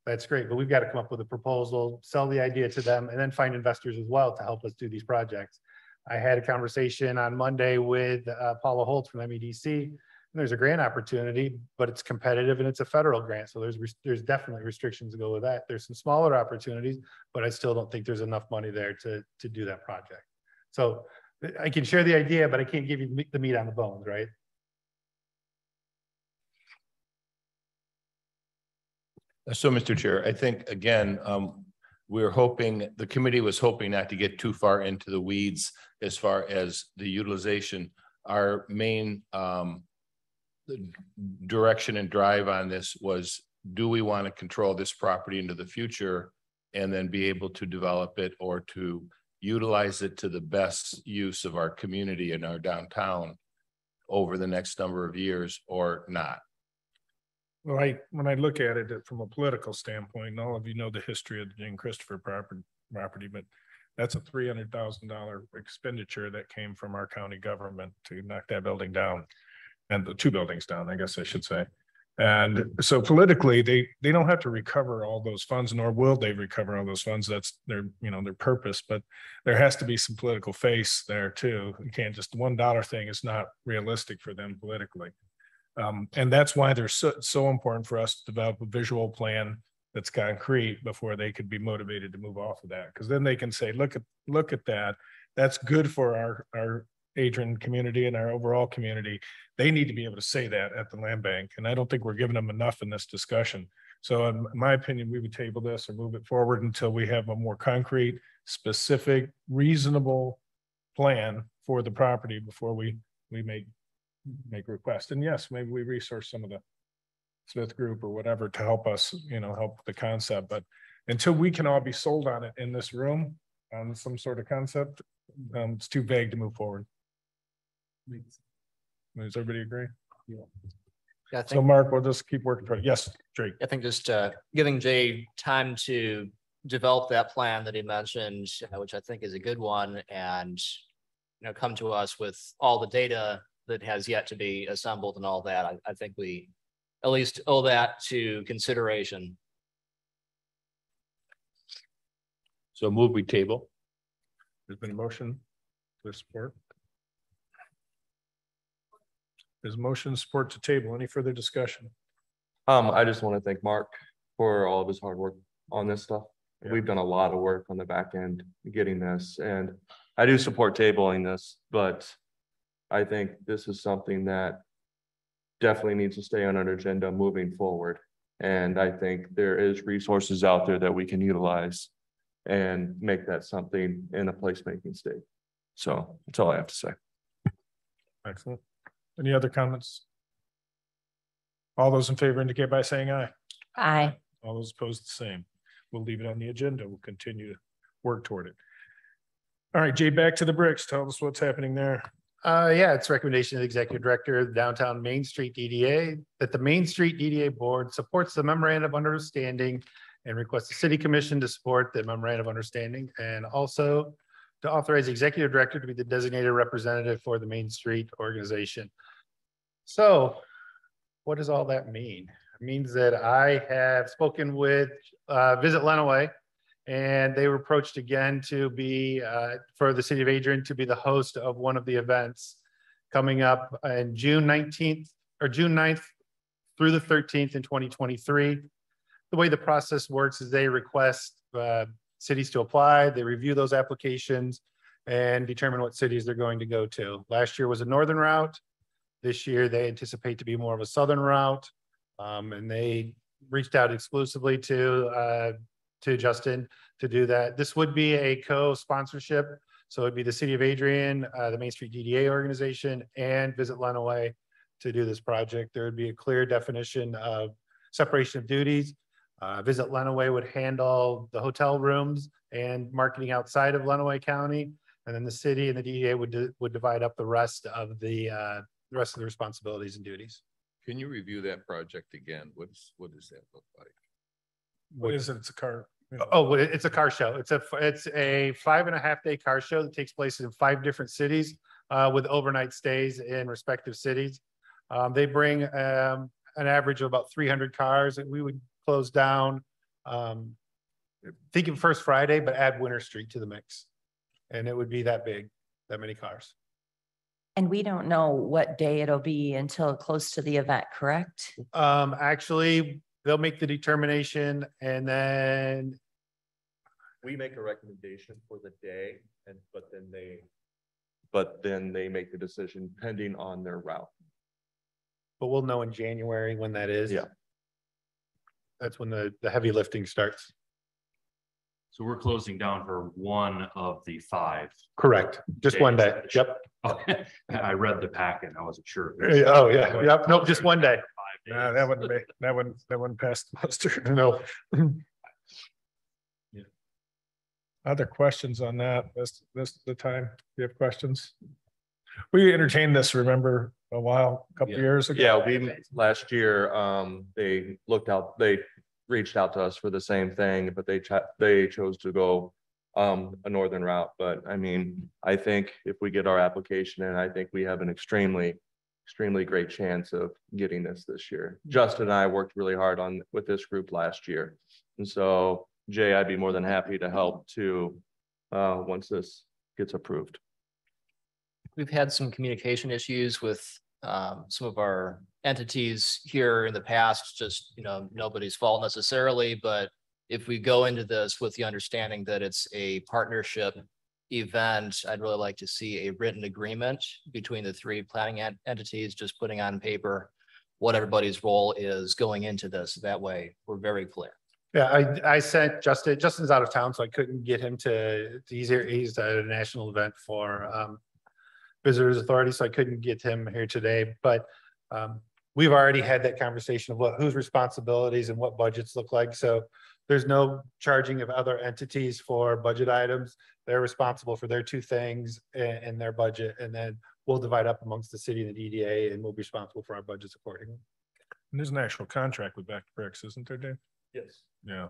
that's great. But we've got to come up with a proposal, sell the idea to them, and then find investors as well to help us do these projects. I had a conversation on Monday with Paula Holtz from MEDC. And there's a grant opportunity, but it's competitive and it's a federal grant. So there's definitely restrictions to go with that. There's some smaller opportunities, but I still don't think there's enough money there to do that project. So I can share the idea, but I can't give you the meat on the bones, right? So, Mr. Chair, I think, again, we're hoping, the committee was hoping not to get too far into the weeds as far as the utilization. Our main direction and drive on this was, do we want to control this property into the future and then be able to develop it or to utilize it to the best use of our community and our downtown? over the next number of years or not? Well, when I look at it from a political standpoint, and all of you know the history of the Jane Christopher property, but that's a $300,000 expenditure that came from our county government to knock that building down. And the two buildings down, I guess I should say. And so politically, they don't have to recover all those funds, nor will they recover all those funds. That's their purpose, but there has to be some political face there too. You can't just $1 thing is not realistic for them politically. And that's why they're so important for us to develop a visual plan that's concrete before they could be motivated to move off of that. Because then they can say, look at that. That's good for our Adrian community and our overall community. They need to be able to say that at the land bank. And I don't think we're giving them enough in this discussion. So in my opinion, we would table this or move it forward until we have a more concrete, specific, reasonable plan for the property before we make requests. And yes, maybe we resource some of the Smith Group or whatever to help us, help the concept. But until we can all be sold on it in this room on some sort of concept, it's too vague to move forward. Does everybody agree? Yeah, So Mark, we'll just keep working toward it. Yes, Drake. I think just giving Jay time to develop that plan that he mentioned, which I think is a good one, and come to us with all the data that has yet to be assembled and all that. I think we at least owe that to consideration. So move we table. There's been a motion to support. There's motion support to table. Any further discussion? I just want to thank Mark for all of his hard work on this stuff. Yeah. We've done a lot of work on the back end getting this, and I do support tabling this, but I think this is something that definitely needs to stay on our agenda moving forward. And I think there is resources out there that we can utilize and make that something in a placemaking state. So that's all I have to say. Excellent. Any other comments? All those in favor indicate by saying aye. Aye. All those opposed, the same. We'll leave it on the agenda. We'll continue to work toward it. All right, Jay, back to the bricks. Tell us what's happening there. Yeah, it's recommendation of the executive director of the downtown Main Street DDA that the Main Street DDA board supports the memorandum of understanding and requests the city commission to support the memorandum of understanding, and also to authorize the executive director to be the designated representative for the Main Street organization. So what does all that mean? It means that I have spoken with Visit Lenawee, and they were approached again to be for the city of Adrian to be the host of one of the events coming up in June 19th or June 9th through the 13th in 2023. The way the process works is they request cities to apply, they review those applications and determine what cities they're going to go to. Last year was a northern route. This year they anticipate to be more of a southern route. And they reached out exclusively to Justin to do that. This would be a co-sponsorship. So it'd be the city of Adrian, the Main Street DDA organization, and Visit Lenawee to do this project. There would be a clear definition of separation of duties. Visit Lenawee would handle the hotel rooms and marketing outside of Lenawee County, and then the city and the DDA would divide up the rest of the responsibilities and duties. Can you review that project again? What does that look like? What is it? It's a car. Oh, it's a car show. It's a 5.5 day car show that takes place in 5 different cities with overnight stays in respective cities. They bring an average of about 300 cars, and we would close down. Think of First Friday, but add Winter Street to the mix, and it would be that big, that many cars. And we don't know what day it'll be until close to the event, correct? Actually, they'll make the determination, and then We make a recommendation for the day, but then they make the decision pending on their route. but we'll know in January when that is. Yeah. That's when the heavy lifting starts. So we're closing down for one of the 5. Correct. Just one day. Yep. Okay. I read the packet. I wasn't sure. Oh, yeah. Yep. Nope. Just one day. 5 Nah, days. that wouldn't pass the muster. No. Other questions on that? This is the time. Do you have questions? We entertained this, remember, a while, a couple Yeah. years ago. Yeah, we, last year, they reached out to us for the same thing, but they chose to go a northern route. But I mean, I think if we get our application in, I think we have an extremely great chance of getting this year. Justin and I worked really hard with this group last year. And so Jay, I'd be more than happy to help too, once this gets approved. We've had some communication issues with some of our entities here in the past, just, nobody's fault necessarily, but if we go into this with the understanding that it's a partnership event, I'd really like to see a written agreement between the three planning entities, just putting on paper what everybody's role is going into this. That way, we're very clear. Yeah, I sent Justin's out of town, so I couldn't get him he's at a national event for Visitors Authority, so I couldn't get him here today, but we've already had that conversation of whose responsibilities and what budgets look like. So there's no charging of other entities for budget items. They're responsible for their two things in their budget, and then we'll divide up amongst the city and the DDA, and we'll be responsible for our budgets accordingly. And there's an actual contract with Back to Bricks, isn't there, Dave? Yes. Yeah,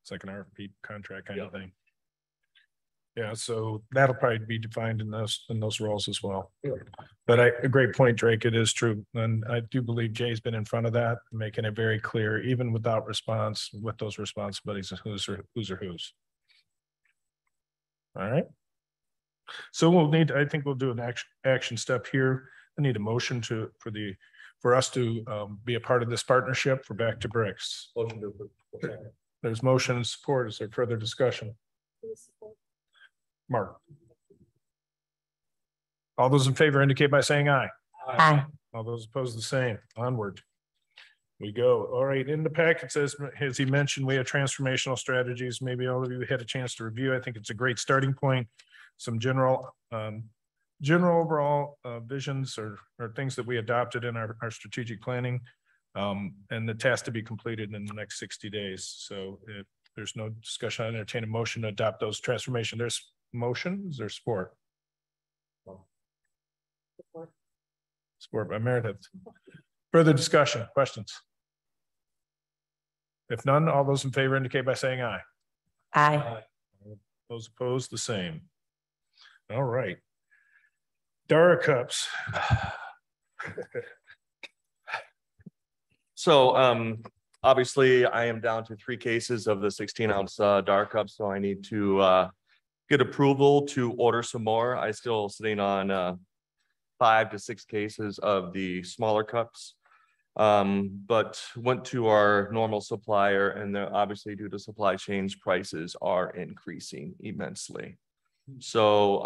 it's like an RFP contract kind of thing. Yeah, so that'll probably be defined in those roles as well. But a great point, Drake. It is true, and I do believe Jay's been in front of that, making it very clear, even without response, with those responsibilities of who's. All right. So I think we'll do an action step here. I need a motion for us to be a part of this partnership for Back to Bricks. Motion to approve. There's motion and support. Is there further discussion? Mark. All those in favor indicate by saying aye. Aye. All those opposed, the same. Onward we go. All right, in the packets, as he mentioned, we have transformational strategies. Maybe all of you had a chance to review. I think it's a great starting point. Some general overall visions or things that we adopted in our strategic planning, and the task to be completed in the next 60 days. So if there's no discussion, I entertain a motion to adopt those transformation. There's motion. Is there support? Support by Meredith. Further discussion, questions? If none, all those in favor indicate by saying aye. Aye. Those opposed, the same. All right. Dara cups. So obviously I am down to 3 cases of the 16-ounce Dara cups, so I need to get approval to order some more. I still sitting on 5 to 6 cases of the smaller cups, but went to our normal supplier, and obviously due to supply chains, prices are increasing immensely. So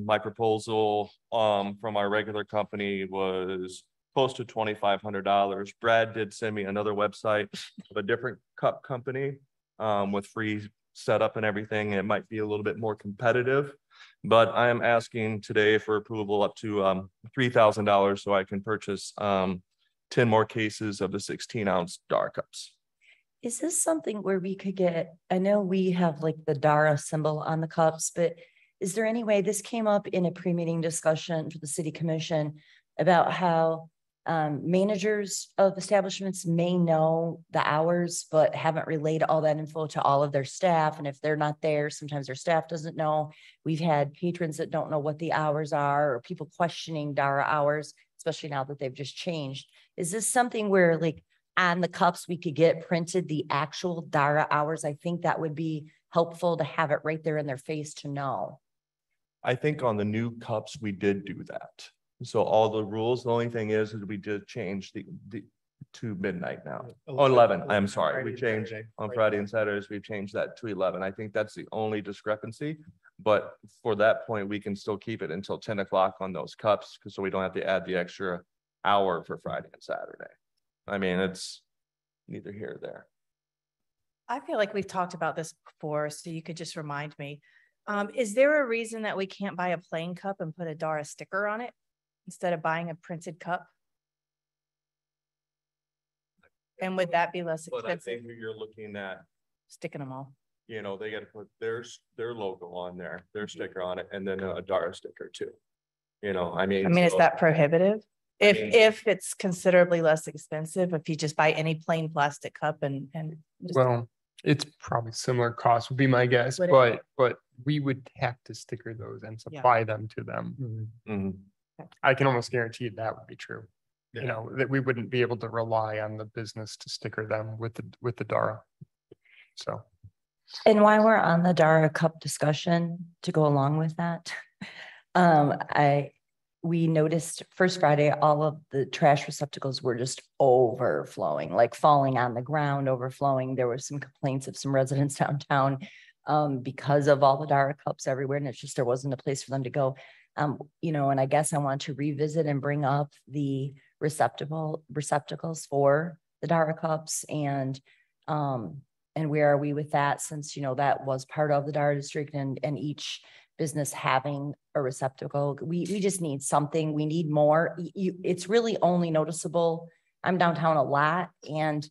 my proposal from our regular company was close to $2,500. Brad did send me another website of a different cup company with free setup and everything. It might be a little bit more competitive, but I am asking today for approval up to $3,000 so I can purchase 10 more cases of the 16-ounce Dara cups. Is this something where we could get, I know we have like the Dara symbol on the cups, but is there any way, this came up in a pre-meeting discussion for the city commission about how managers of establishments may know the hours, but haven't relayed all that info to all of their staff. And if they're not there, sometimes their staff doesn't know. We've had patrons that don't know what the hours are, or people questioning Dara hours, especially now that they've just changed. Is this something where like on the cups, we could get printed the actual Dara hours? I think that would be helpful to have it right there in their face to know. I think on the new cups, we did do that. So all the rules, the only thing is we did change the to midnight now. Oh, 11, I'm sorry. We changed on Friday and Saturdays, we've changed that to 11. I think that's the only discrepancy. But for that point, we can still keep it until 10 o'clock on those cups, because so we don't have to add the extra hour for Friday and Saturday. I mean, it's neither here or there. I feel like we've talked about this before, so you could just remind me. Is there a reason that we can't buy a plain cup and put a Dara sticker on it instead of buying a printed cup? And would that be less expensive? But I think you're looking at sticking them all. You know, they got to put their logo on there, their sticker on it, and then a Dara sticker too. You know, I mean, is that prohibitive? If it's considerably less expensive, if you just buy any plain plastic cup and just- Well, it's probably similar cost would be my guess, Would it? but we would have to sticker those and Yeah. supply them to them. Mhm. I can almost guarantee that would be true. Yeah. You know, that we wouldn't be able to rely on the business to sticker them with the DARA. So, And while we're on the Dara Cup discussion, to go along with that, we noticed first Friday, all of the trash receptacles were just overflowing, like falling on the ground, overflowing. There were some complaints of some residents downtown because of all the Dara cups everywhere, and it's just there wasn't a place for them to go. You know, and I guess I want to revisit and bring up the receptacles for the Dara cups and where are we with that, since you know that was part of the Dara district and each business having a receptacle. We just need something. We need more. It's really only noticeable. I'm downtown a lot, and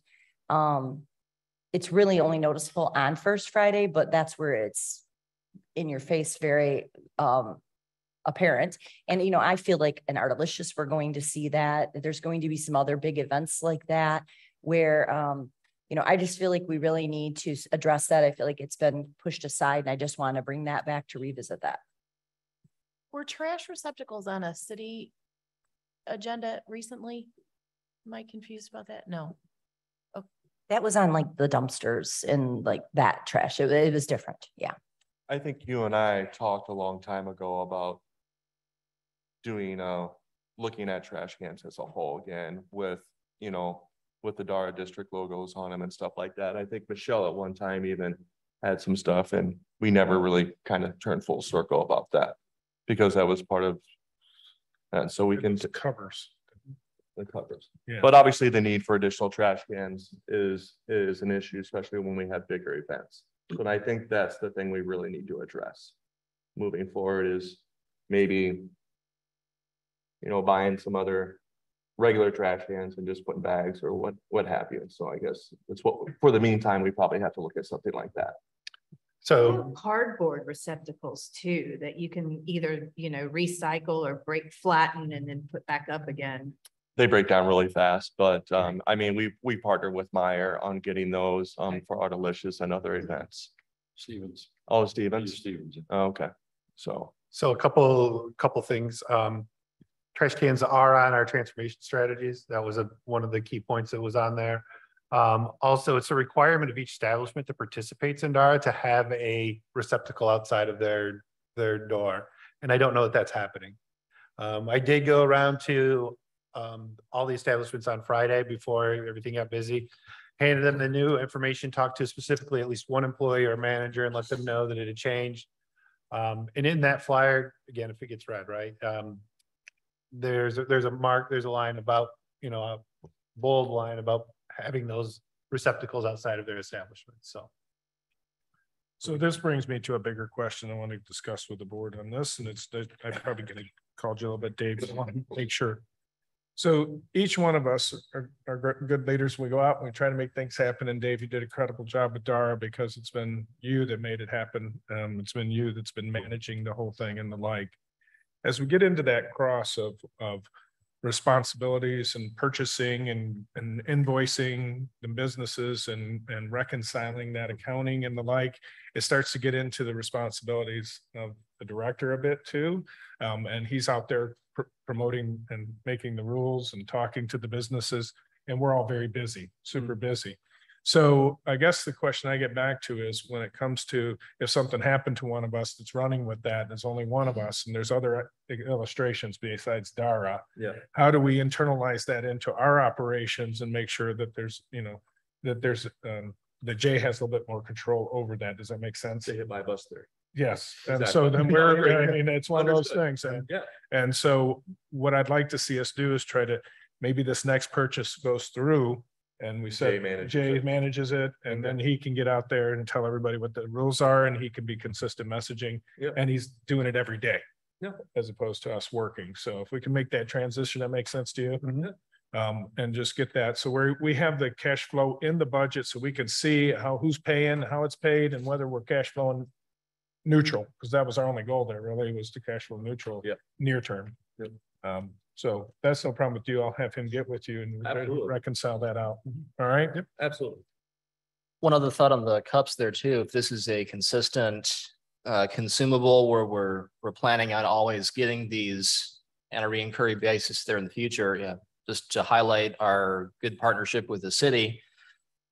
it's really only noticeable on First Friday, but that's where it's in your face, very apparent. And you know, I feel like in Artelicious we're going to see that. There's going to be some other big events like that where you know, I just feel like we really need to address that. I feel like it's been pushed aside, and I just want to bring that back to revisit that. Were trash receptacles on a city agenda recently? Am I confused about that? No. That was on like the dumpsters and like that trash. It was different. Yeah. I think you and I talked a long time ago about doing, looking at trash cans as a whole again with, you know, with the Dara district logos on them and stuff like that. I think Michelle at one time even had some stuff, and we never really kind of turned full circle about that because that was part of, and so we can. The covers. The covers. Yeah. But obviously the need for additional trash cans is an issue, especially when we have bigger events. But I think that's the thing we really need to address moving forward is maybe, you know, buying some other regular trash cans and just putting bags or what have you. And so I guess it's what, for the meantime, we probably have to look at something like that. So Cardboard receptacles too, that you can either, you know, recycle or break, flatten and then put back up again. They break down really fast, but I mean, we partner with Meyer on getting those for Artelicious and other events. Stevens. Oh, Stevens. Stevens. Oh, okay. So a couple things. Trash cans are on our transformation strategies. That was one of the key points that was on there. Also, it's a requirement of each establishment that participates in DARA to have a receptacle outside of their door. And I don't know that that's happening. I did go around to all the establishments on Friday before everything got busy, handed them the new information, talked to specifically at least one employee or manager and let them know that it had changed. And in that flyer, again, if it gets read, right, there's a line about, you know, a bold line about having those receptacles outside of their establishment. So this brings me to a bigger question I want to discuss with the board on this, and I'm probably going to call Jill, but Dave, I want to make sure. So each one of us are good leaders. We go out and we try to make things happen. And Dave, you did a credible job with DARA because it's been you that made it happen. It's been you that's been managing the whole thing and the like. As we get into that cross of responsibilities and purchasing and invoicing the businesses and reconciling that accounting and the like, it starts to get into the responsibilities of the director a bit too. And he's out there promoting and making the rules and talking to the businesses, and we're all very busy, super busy. So I guess the question I get back to is when it comes to if something happened to one of us that's running with that, there's only one of us and there's other illustrations besides DARA. Yeah. How do we internalize that into our operations and make sure that there's, you know, that there's that Jay has a little bit more control over that? Does that make sense? they hit my bus there. Yes. And Exactly. so then I mean, it's one of those things. And, Yeah. and so what I'd like to see us do is try to, maybe this next purchase goes through and we said Jay manages it, and then he can get out there and tell everybody what the rules are, and he can be consistent messaging. Yeah. And he's doing it every day. Yeah. As opposed to us working. So if we can make that transition, that makes sense to you. And just get that. So we have the cash flow in the budget so we can see who's paying, how it's paid, and whether we're cash flowing neutral, because that was our only goal there really was to cash flow neutral. Yeah. Near term. Yep. So that's no problem with you. I'll have him get with you and Absolutely. reconcile that out. All right? Absolutely. One other thought on the cups there too, if this is a consistent consumable where we're planning on always getting these on a recurring basis there in the future, yeah, just to highlight our good partnership with the city.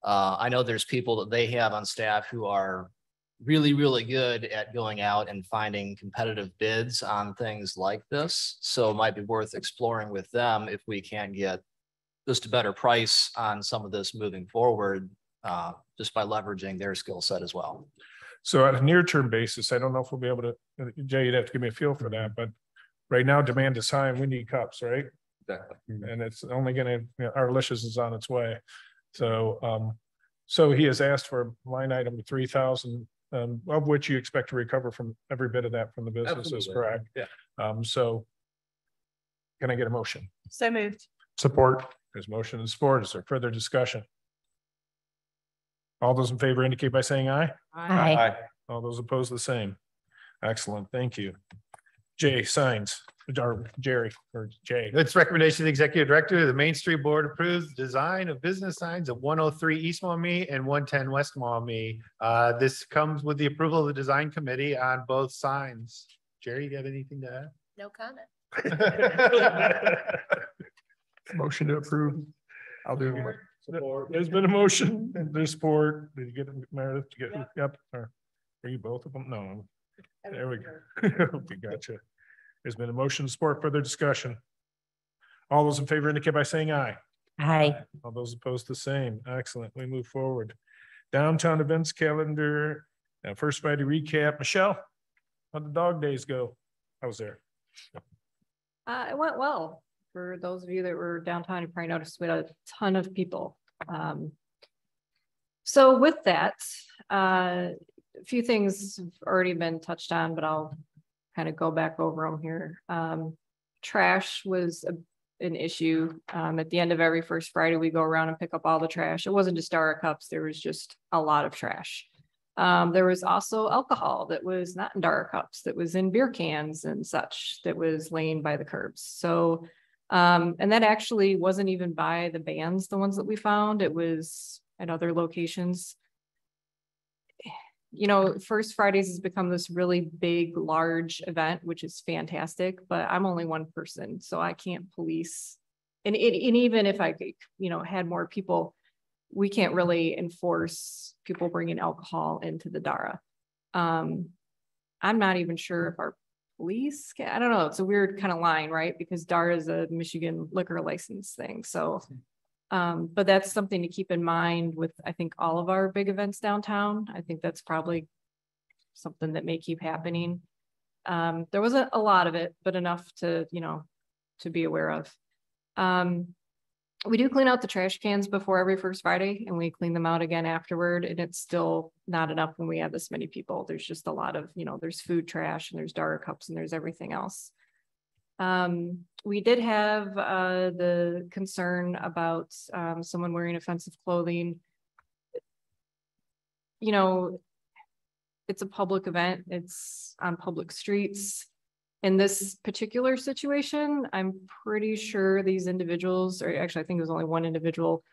I know there's people that they have on staff who are really, really good at going out and finding competitive bids on things like this. So it might be worth exploring with them if we can get just a better price on some of this moving forward, just by leveraging their skill set as well. So at a near-term basis, I don't know if we'll be able to, Jay, you'd have to give me a feel for that, but right now demand is high and we need cups, right? Exactly. And it's only gonna, our Licious is on its way. So, so he has asked for a line item of 3,000, of which you expect to recover from every bit of that from the businesses, Absolutely. correct? Yeah. So can I get a motion? So moved. Support. There's motion and support. Is there further discussion? All those in favor indicate by saying aye. Aye. All those opposed, the same. Excellent. Thank you. Jay, signs, or Jerry, or Jay. It's recommendation of the executive director, the Main Street Board approves the design of business signs at 103 East Maumee and 110 West Maumee. This comes with the approval of the design committee on both signs. Jerry, you got anything to add? No comment. Motion to approve. I'll do it. There's been a motion and there's support. Did you get it, Meredith? Did you get, yep. Or are you both of them? No. There we go. Okay, gotcha. There's been a motion to support, further discussion. All those in favor indicate by saying aye. Aye. All those opposed, the same. Excellent. We move forward. Downtown events calendar, first Friday recap. Michelle, how'd the dog days go? I was there. It went well. For those of you that were downtown, you probably noticed we had a ton of people. So with that, a few things have already been touched on, but I'll kind of go back over them here. Trash was an issue. At the end of every first Friday, we go around and pick up all the trash. It wasn't just Dara cups. There was just a lot of trash. There was also alcohol that was not in Dara cups, that was in beer cans and such, that was laying by the curbs. So, and that actually wasn't even by the bands, the ones that we found. It was at other locations. You know, First Fridays has become this really big, large event, which is fantastic, but I'm only one person, so I can't police. And even if I, had more people, we can't really enforce people bringing alcohol into the Dara. I'm not even sure if our police can, I don't know. It's a weird kind of line, right? Because Dara is a Michigan liquor license thing. So, but that's something to keep in mind with, I think, all of our big events downtown. I think that's probably something that may keep happening. There wasn't a lot of it, but enough to, to be aware of. We do clean out the trash cans before every first Friday, and we clean them out again afterward. And it's still not enough when we have this many people. There's just a lot of, there's food trash and there's Dara cups and there's everything else. We did have the concern about someone wearing offensive clothing. It's a public event. It's on public streets. In this particular situation, I'm pretty sure these individuals, or actually I think it was only one individual,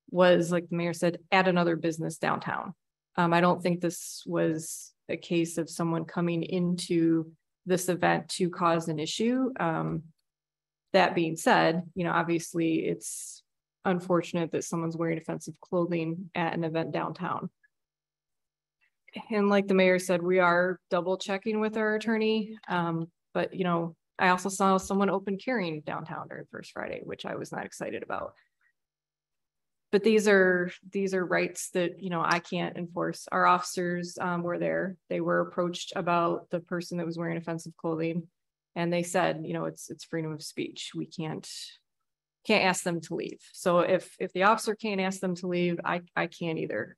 was, like the mayor said, at another business downtown. I don't think this was a case of someone coming into this event to cause an issue. That being said, obviously it's unfortunate that someone's wearing offensive clothing at an event downtown. And like the mayor said, we are double checking with our attorney. But, I also saw someone open carrying downtown during First Friday, which I was not excited about. But these are rights that, I can't enforce. Our officers were there. They were approached about the person that was wearing offensive clothing. And they said, it's freedom of speech. We can't ask them to leave. So if the officer can't ask them to leave, I can't either.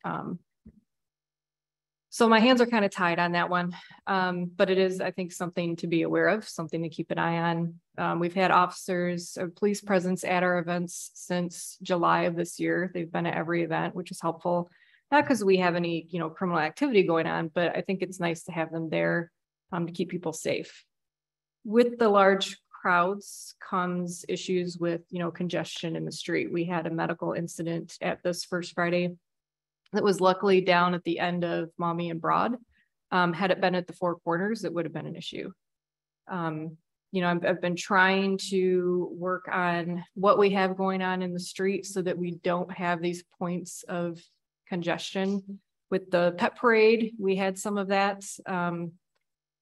So my hands are kind of tied on that one. But it is, I think, something to be aware of, something to keep an eye on. We've had officers or police presence at our events since July of this year. They've been at every event, which is helpful. Not because we have any, criminal activity going on, but I think it's nice to have them there to keep people safe. With the large crowds comes issues with, congestion in the street. We had a medical incident at this First Friday that was luckily down at the end of Maumee and Broad. Had it been at the Four Corners, it would have been an issue. I've been trying to work on what we have going on in the street so that we don't have these points of congestion. With the pet parade, we had some of that.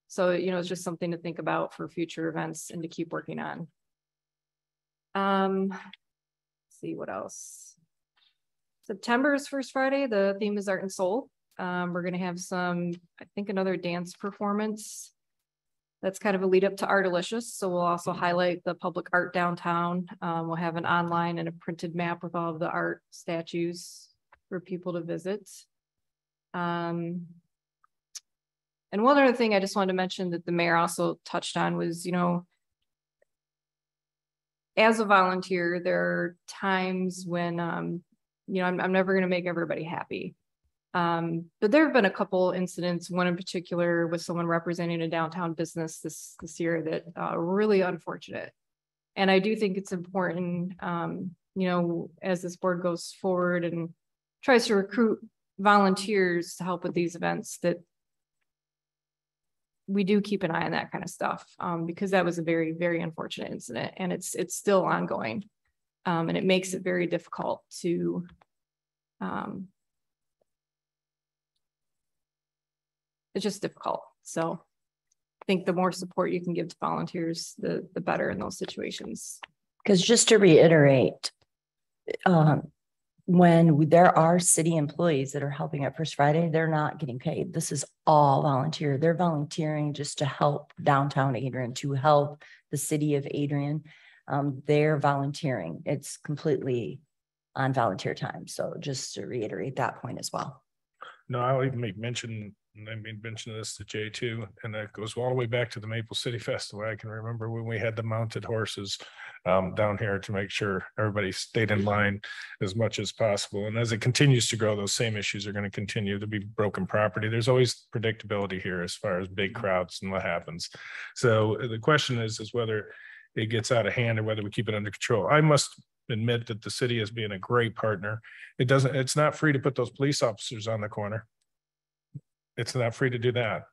So, it's just something to think about for future events and to keep working on. Let's see what else. September's First Friday, the theme is Art and Soul. We're going to have another dance performance. That's kind of a lead up to Artalicious. So we'll also highlight the public art downtown. We'll have an online and a printed map with all of the art statues for people to visit. And one other thing I just wanted to mention that the mayor also touched on was, as a volunteer, there are times when, I'm never going to make everybody happy. But there have been a couple incidents, one in particular with someone representing a downtown business this year that really unfortunate. And I do think it's important, as this board goes forward and tries to recruit volunteers to help with these events, that we do keep an eye on that kind of stuff, because that was a very, very unfortunate incident, and it's still ongoing. And it makes it very difficult to it's just difficult. So I think the more support you can give to volunteers, the better in those situations. Because just to reiterate, when there are city employees that are helping at First Friday, they're not getting paid. This is all volunteer. They're volunteering just to help downtown Adrian, to help the city of Adrian. They're volunteering. It's completely on volunteer time. So just to reiterate that point as well. No, I'll even mention this to Jay too, and that goes all the way back to the Maple City Festival. I can remember when we had the mounted horses down here to make sure everybody stayed in line as much as possible. And as it continues to grow, those same issues are going to continue to be broken property. There's always predictability here as far as big crowds and what happens. So the question is whether it gets out of hand or whether we keep it under control. I must admit that the city is being a great partner. It's not free to put those police officers on the corner. It's not free to do that.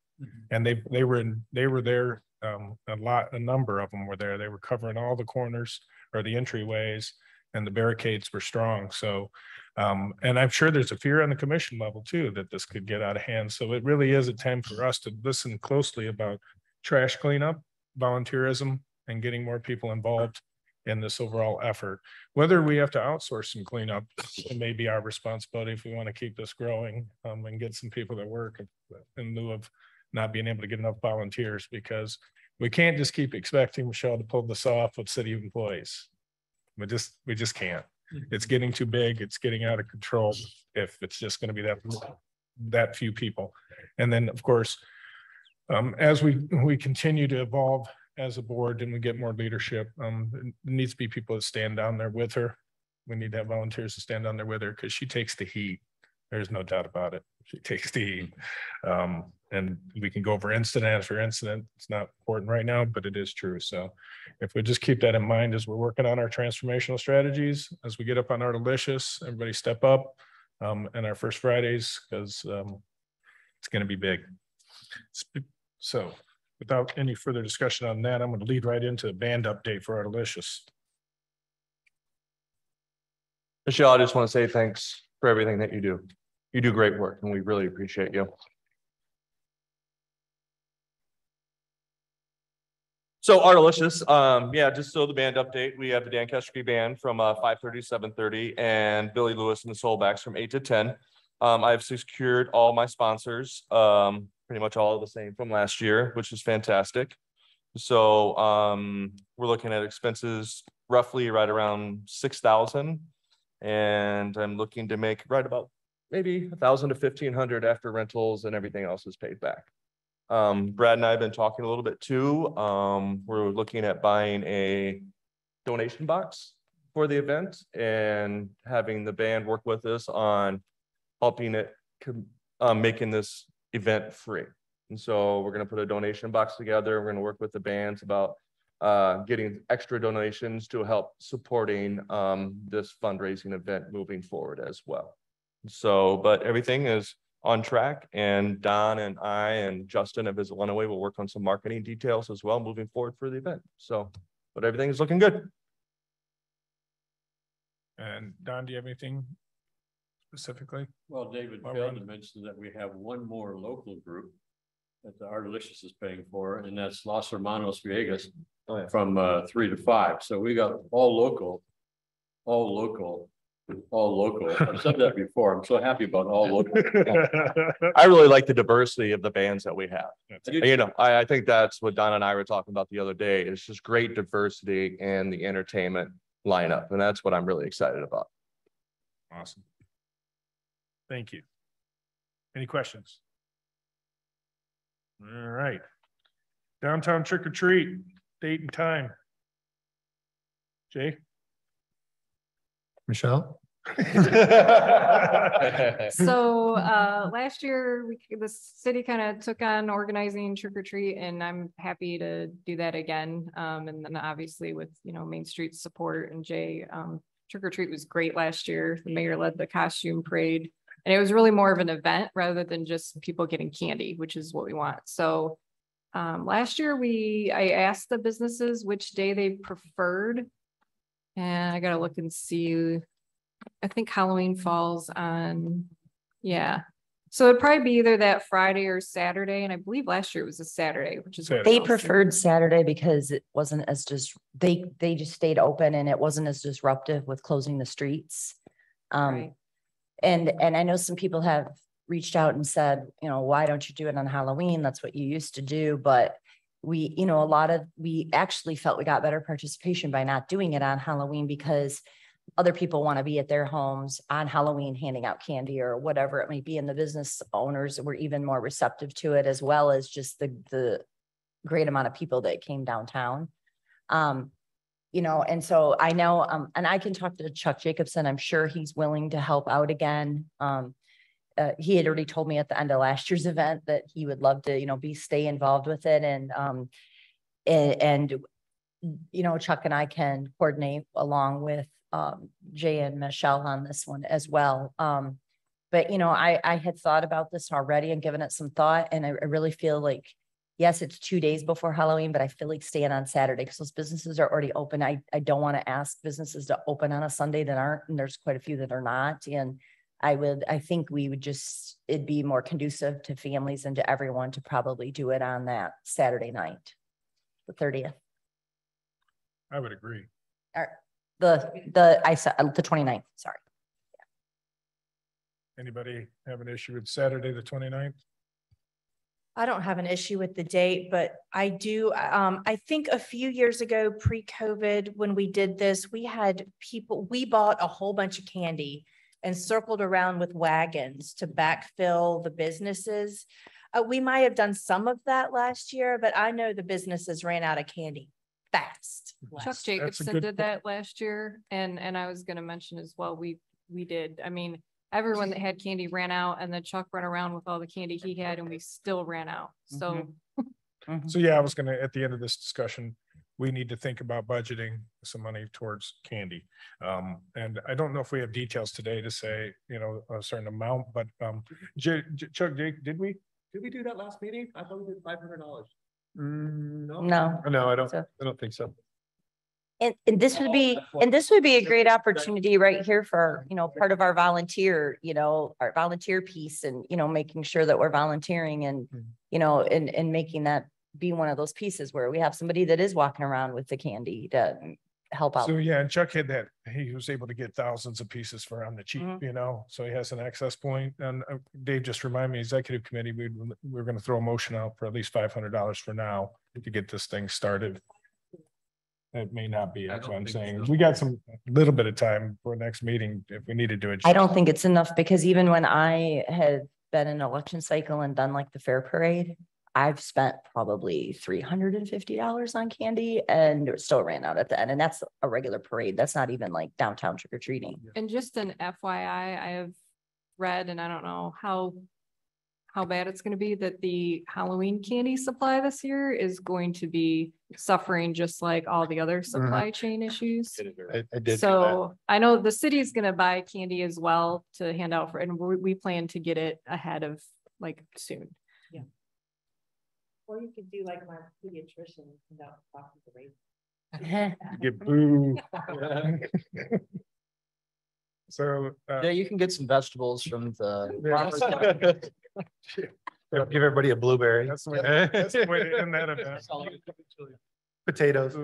And they were there, a number of them were there. They were covering all the corners or the entryways, and the barricades were strong. So, and I'm sure there's a fear on the commission level too, that this could get out of hand. So it really is a time for us to listen closely about trash cleanup, volunteerism, and getting more people involved in this overall effort. Whether we have to outsource some cleanup, it may be our responsibility if we want to keep this growing, and get some people that work in lieu of not being able to get enough volunteers, because we can't just keep expecting Michelle to pull this off with city employees. We just can't. It's getting too big. It's getting out of control if it's just going to be that few people. And then of course, as we continue to evolve as a board and we get more leadership, it needs to be people that stand down there with her. We need to have volunteers to stand down there with her, because she takes the heat. There's no doubt about it. She takes the heat. And we can go over incident after incident. It's not important right now, but it is true. So if we just keep that in mind as we're working on our transformational strategies, as we get up on Artalicious, everybody step up, and our First Fridays, because it's going to be big. So without any further discussion on that, I'm going to lead right into the band update for Artalicious. Michelle, I just want to say thanks for everything that you do. You do great work, and we really appreciate you. So Artalicious, just so the band update, we have the Dan Kestrky Band from 5:30 to 7:30, and Billy Lewis and the Soulbacks from 8 to 10. I've secured all my sponsors, pretty much all the same from last year, which is fantastic. So we're looking at expenses roughly right around 6,000, and I'm looking to make right about maybe 1,000 to 1,500 after rentals and everything else is paid back. Brad and I have been talking a little bit too. We're looking at buying a donation box for the event and having the band work with us on helping it, making this event free. And so we're going to put a donation box together. We're going to work with the bands about getting extra donations to help supporting this fundraising event moving forward as well. So, but everything is on track, and Don and I and Justin of Visit One Away will work on some marketing details as well moving forward for the event. So, but everything is looking good. And Don, do you have anything specifically? Well, David Well, failed to mention that we have one more local group that the Ardelicious is paying for, and that's Los Hermanos Viegas from 3 to 5. So we got all local. I've said that before. I'm so happy about all local. I really like the diversity of the bands that we have. I do You know, I think that's what Don and I were talking about the other day. It's just great diversity in the entertainment lineup, and that's what I'm really excited about. Awesome. Thank you. Any questions? All right. Downtown trick or treat, date and time. Jay? Michelle? So last year, the city kind of took on organizing trick or treat, and I'm happy to do that again. And then obviously with, Main Street support and Jay, trick or treat was great last year. The mayor led the costume parade, and it was really more of an event rather than just people getting candy, which is what we want. So last year I asked the businesses which day they preferred, and I gotta look and see. I think Halloween falls on, yeah. So it'd probably be either that Friday or Saturday. And I believe last year it was a Saturday, which is what They preferred Saturday because it wasn't as just, they just stayed open and it wasn't as disruptive with closing the streets. Right. And I know some people have reached out and said, why don't you do it on Halloween? That's what you used to do. But we, we actually felt we got better participation by not doing it on Halloween, because other people want to be at their homes on Halloween handing out candy or whatever it may be. And the business owners were even more receptive to it, as well as just the great amount of people that came downtown. And so I know, and I can talk to Chuck Jacobson. I'm sure he's willing to help out again. He had already told me at the end of last year's event that he would love to, stay involved with it. And Chuck and I can coordinate along with Jay and Michelle on this one as well. But I had thought about this already and given it some thought, and I really feel like, yes, it's 2 days before Halloween, but I feel like staying on Saturday because those businesses are already open. I don't want to ask businesses to open on a Sunday that aren't, and there's quite a few that are not. And I think it'd be more conducive to families and to everyone to probably do it on that Saturday night, the 30th. I would agree. All right. The 29th, sorry. Anybody have an issue with Saturday, the 29th? I don't have an issue with the date, but I do. I think a few years ago, pre-COVID, when we did this, we bought a whole bunch of candy and circled around with wagons to backfill the businesses. We might have done some of that last year, but I know the businesses ran out of candy fast. Chuck Jacobson did that last year, and I was going to mention as well, we did. I mean, everyone that had candy ran out, and then Chuck ran around with all the candy he had, and we still ran out. So So yeah, I was gonna, at the end of this discussion, we need to think about budgeting some money towards candy. And I don't know if we have details today to say, a certain amount, but Chuck, did we do that last meeting? I thought we did $500. No, No, I don't think so. and this would be a great opportunity right here for, part of our volunteer piece, and, making sure that we're volunteering and, and making that be one of those pieces where we have somebody that is walking around with the candy to help out. So yeah, and Chuck had that, he was able to get thousands of pieces for on the cheap, so he has an access point. And Dave just reminded me, executive committee, we're going to throw a motion out for at least $500 for now to get this thing started. It may not be, that's what I'm saying. We got some little bit of time for next meeting if we need to do it. I don't think it's enough, because even when I had been in an election cycle and done like the fair parade, I've spent probably $350 on candy and still ran out at the end. And that's a regular parade. That's not even like downtown trick or treating. And just an FYI, I have read, and I don't know how how bad it's gonna be, that the Halloween candy supply this year is going to be suffering just like all the other supply chain issues. I did. So I know the city's gonna buy candy as well to hand out for, and we plan to get it ahead of like soon. Or you could do like my pediatrician without talking to race. Get boo. So. Yeah, you can get some vegetables from the. Give everybody a blueberry. That's the way, that's the way to end that event. Potatoes.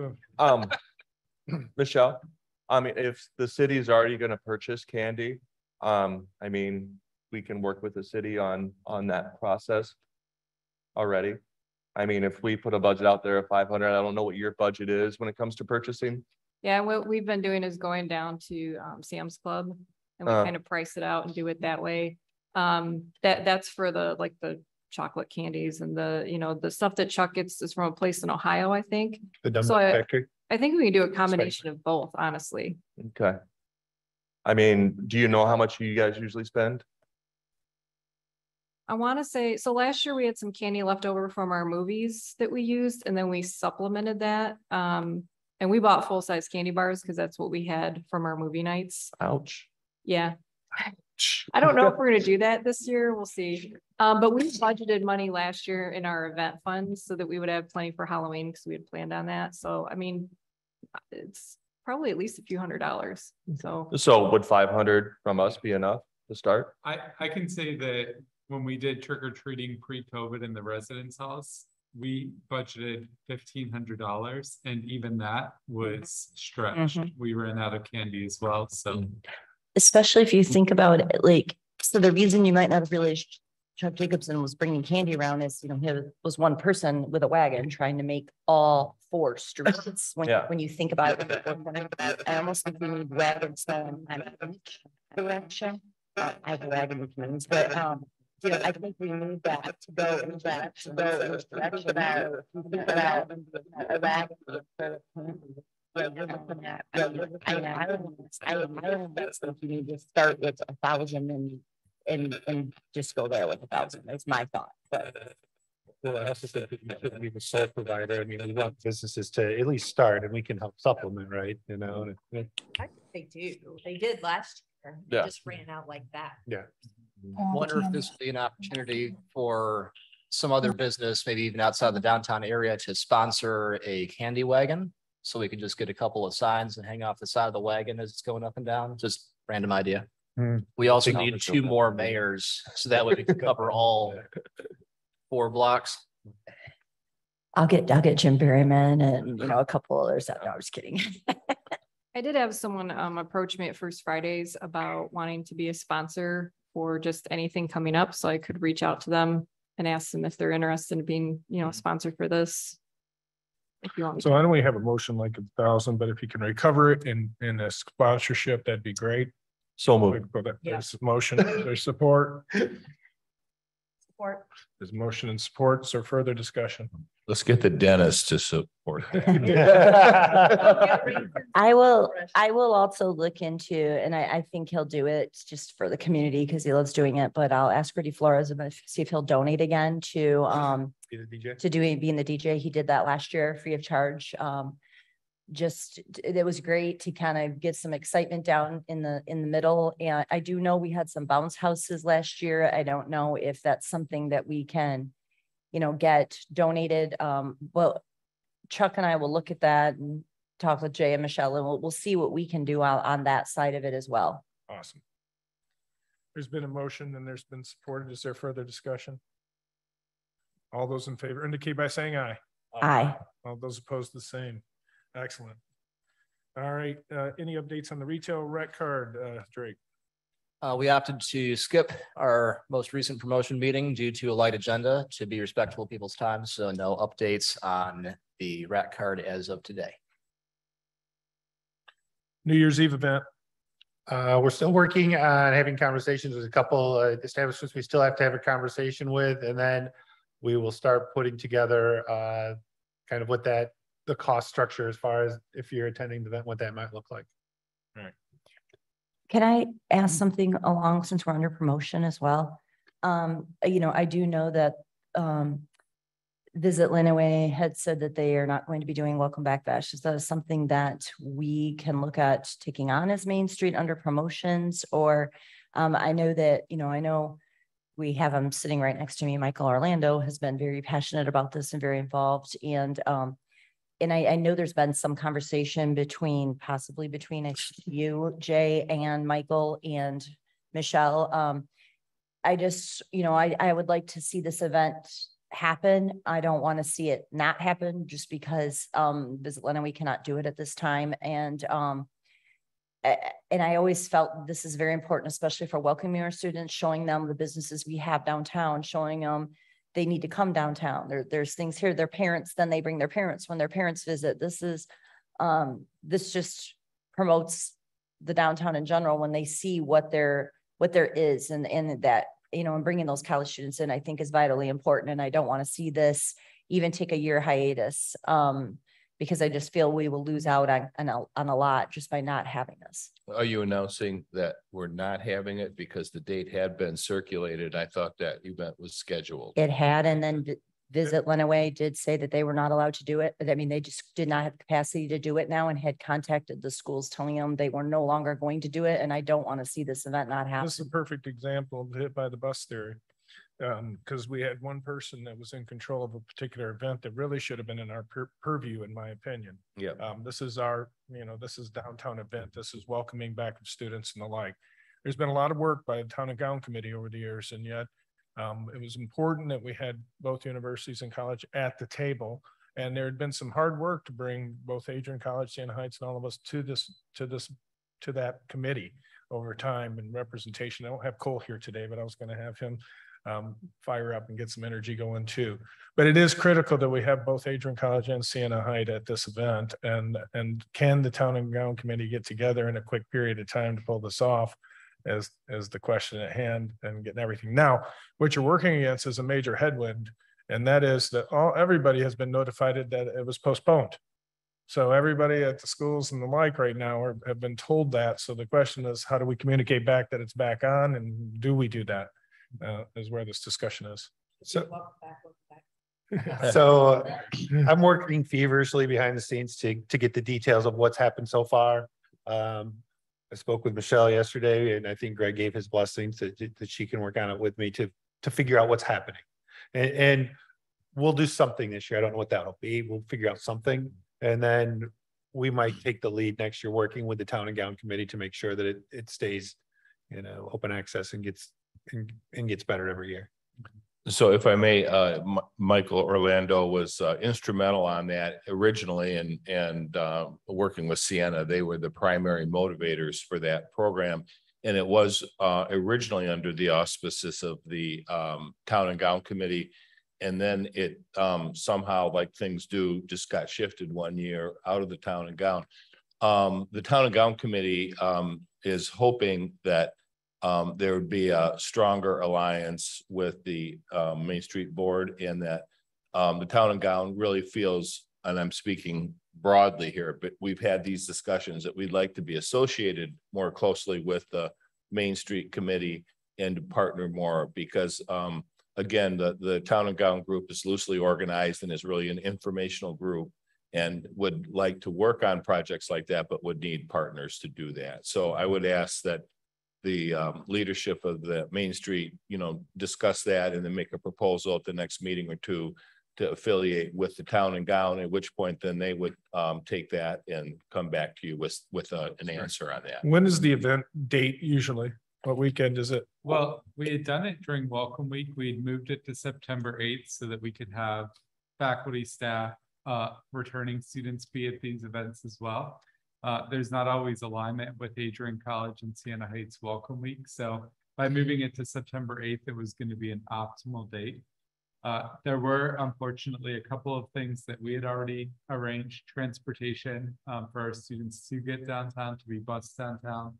Michelle, I mean, if the city is already gonna purchase candy, I mean, we can work with the city on that process already. I mean, if we put a budget out there of 500, I don't know what your budget is when it comes to purchasing. Yeah, what we've been doing is going down to Sam's Club and we kind of price it out and do it that way. That's for the like the chocolate candies and the, you know, the stuff that Chuck gets is from a place in Ohio, I think. The Dumbo So factory. I think we can do a combination of both, honestly. Okay. I mean, do you know how much you guys usually spend? I want to say, so last year we had some candy left over from our movies that we used and then we supplemented that. And we bought full-size candy bars because that's what we had from our movie nights. Ouch. Yeah. I don't know if we're gonna do that this year. We'll see. But we budgeted money last year in our event funds so that we would have plenty for Halloween because we had planned on that. So, I mean, it's probably at least a few $100s. So would 500 from us be enough to start? I can say that when we did trick or treating pre-COVID in the residence halls, we budgeted $1,500 and even that was stretched. We ran out of candy as well. So Especially if you think about it, like, so the reason you might not have realized Chuck Jacobson was bringing candy around is, you know, he was one person with a wagon trying to make all 4 streets. When you think about it, I almost think we need wagons in direction. I have a wagon with means, but you know, I think we need that to go in that direction. A wagon. I think you need to start with 1,000 and just go there with 1,000. That's my thought. But Well, I also think that you shouldn't be the sole provider. I mean, we want businesses to at least start and we can help supplement, right? You know, I think they do. They did last year. They just ran out like that. yeah. Wonder if this would be an opportunity for some other business, maybe even outside the downtown area, to sponsor a candy wagon. So we could just get a couple of signs and hang off the side of the wagon as it's going up and down. Just random idea. We also need 2 more mayors, so that way we can cover all 4 blocks. I'll get Jim Berryman and, you know, a couple others. No, I'm just kidding. I did have someone approach me at First Fridays about wanting to be a sponsor for just anything coming up. So I could reach out to them and ask them if they're interested in being, you know, sponsored for this. If you want. So I know we have a motion like 1,000, but if you can recover it in a sponsorship, that'd be great. So moved. There's motion, there's support. Support. There's motion and support. So further discussion. Let's get the dentist to support. I will also look into, and I think he'll do it just for the community because he loves doing it, but I'll ask Rudy Flores about see if he'll donate again to being the DJ. He did that last year free of charge. It was great to kind of get some excitement down in the middle. And I do know we had some bounce houses last year. I don't know if that's something that we can, you know, get donated. Well, Chuck and I will look at that and talk with Jay and Michelle, and we'll see what we can do on that side of it as well. Awesome. There's been a motion and there's been supported. Is there further discussion? All those in favor indicate by saying aye. Aye. All those opposed, the same. Excellent. All right. Any updates on the retail rec card, Drake? We opted to skip our most recent promotion meeting due to a light agenda to be respectful of people's time. So no updates on the rat card as of today. New Year's Eve event. We're still working on having conversations with a couple establishments we still have to have a conversation with, and then we will start putting together kind of what the cost structure as far as if you're attending the event, what that might look like. All right. Can I ask something along since we're under promotion as well? You know, I do know that Visit Lenawee had said that they are not going to be doing Welcome Back Bash. Is that something that we can look at taking on as Main Street under promotions? Or I know that, you know, I know we have him sitting right next to me. Michael Orlando has been very passionate about this and very involved. And I know there's been some conversation possibly between you, Jay, and Michael and Michelle. I just, you know, I would like to see this event happen. I don't want to see it not happen just because Visit Lenawee cannot do it at this time. And I always felt this is very important, especially for welcoming our students, showing them the businesses we have downtown, showing them they need to come downtown. There's things here, their parents, then they bring their parents when their parents visit. This just promotes the downtown in general when they see what there is, and that, you know, and bringing those college students in, I think is vitally important. And I don't want to see this even take a year hiatus because I just feel we will lose out on a lot just by not having this. Are you announcing that we're not having it because the date had been circulated? I thought that event was scheduled. It had, and then Visit Lenawee did say that they were not allowed to do it. But I mean, they just did not have capacity to do it now and had contacted the schools telling them they were no longer going to do it. And I don't want to see this event not happen. This is a perfect example of hit by the bus theory. Because we had one person that was in control of a particular event that really should have been in our purview, in my opinion. Yeah. This is our, you know, this is downtown event. This is welcoming back of students and the like. There's been a lot of work by the Town and Gown Committee over the years, and yet it was important that we had both universities and college at the table. And there had been some hard work to bring both Adrian College, Siena Heights, and all of us to that committee over time and representation. I don't have Cole here today, but I was going to have him fire up and get some energy going too. But it is critical that we have both Adrian College and Siena Heights at this event. And can the Town and Gown Committee get together in a quick period of time to pull this off as the question at hand and getting everything. Now, what you're working against is a major headwind, and that is that everybody has been notified that it was postponed. So everybody at the schools and the like right now have been told that. So the question is, how do we communicate back that it's back on, and do we do that? Is where this discussion is. So I'm working feverishly behind the scenes to get the details of what's happened so far. I spoke with Michelle yesterday, and I think Greg gave his blessings that she can work on it with me to figure out what's happening. And we'll do something this year. I don't know what that'll be. We'll figure out something, and then we might take the lead next year, working with the Town and Gown Committee to make sure that it stays, you know, open access and gets better every year. So if I may, Michael Orlando was instrumental on that originally, and working with Siena. They were the primary motivators for that program. And it was originally under the auspices of the Town and Gown Committee. And then it somehow, like things do, just got shifted one year out of the Town and Gown. The Town and Gown Committee is hoping that there would be a stronger alliance with the Main Street Board, and that the Town and Gown really feels, and I'm speaking broadly here, but we've had these discussions that we'd like to be associated more closely with the Main Street Committee and to partner more, because again, the Town and Gown group is loosely organized and is really an informational group and would like to work on projects like that, but would need partners to do that. So I would ask that the leadership of the Main Street, you know, discuss that and then make a proposal at the next meeting or two to affiliate with the Town and Gown, at which point then they would take that and come back to you with an answer on that. When is the event date usually? What weekend is it? Well, we had done it during Welcome Week. We'd moved it to September 8th so that we could have faculty, staff, returning students be at these events as well. There's not always alignment with Adrian College and Siena Heights Welcome Week. So by moving it to September 8th, it was going to be an optimal date. There were, unfortunately, a couple of things that we had already arranged: transportation for our students to get downtown, to be bused downtown,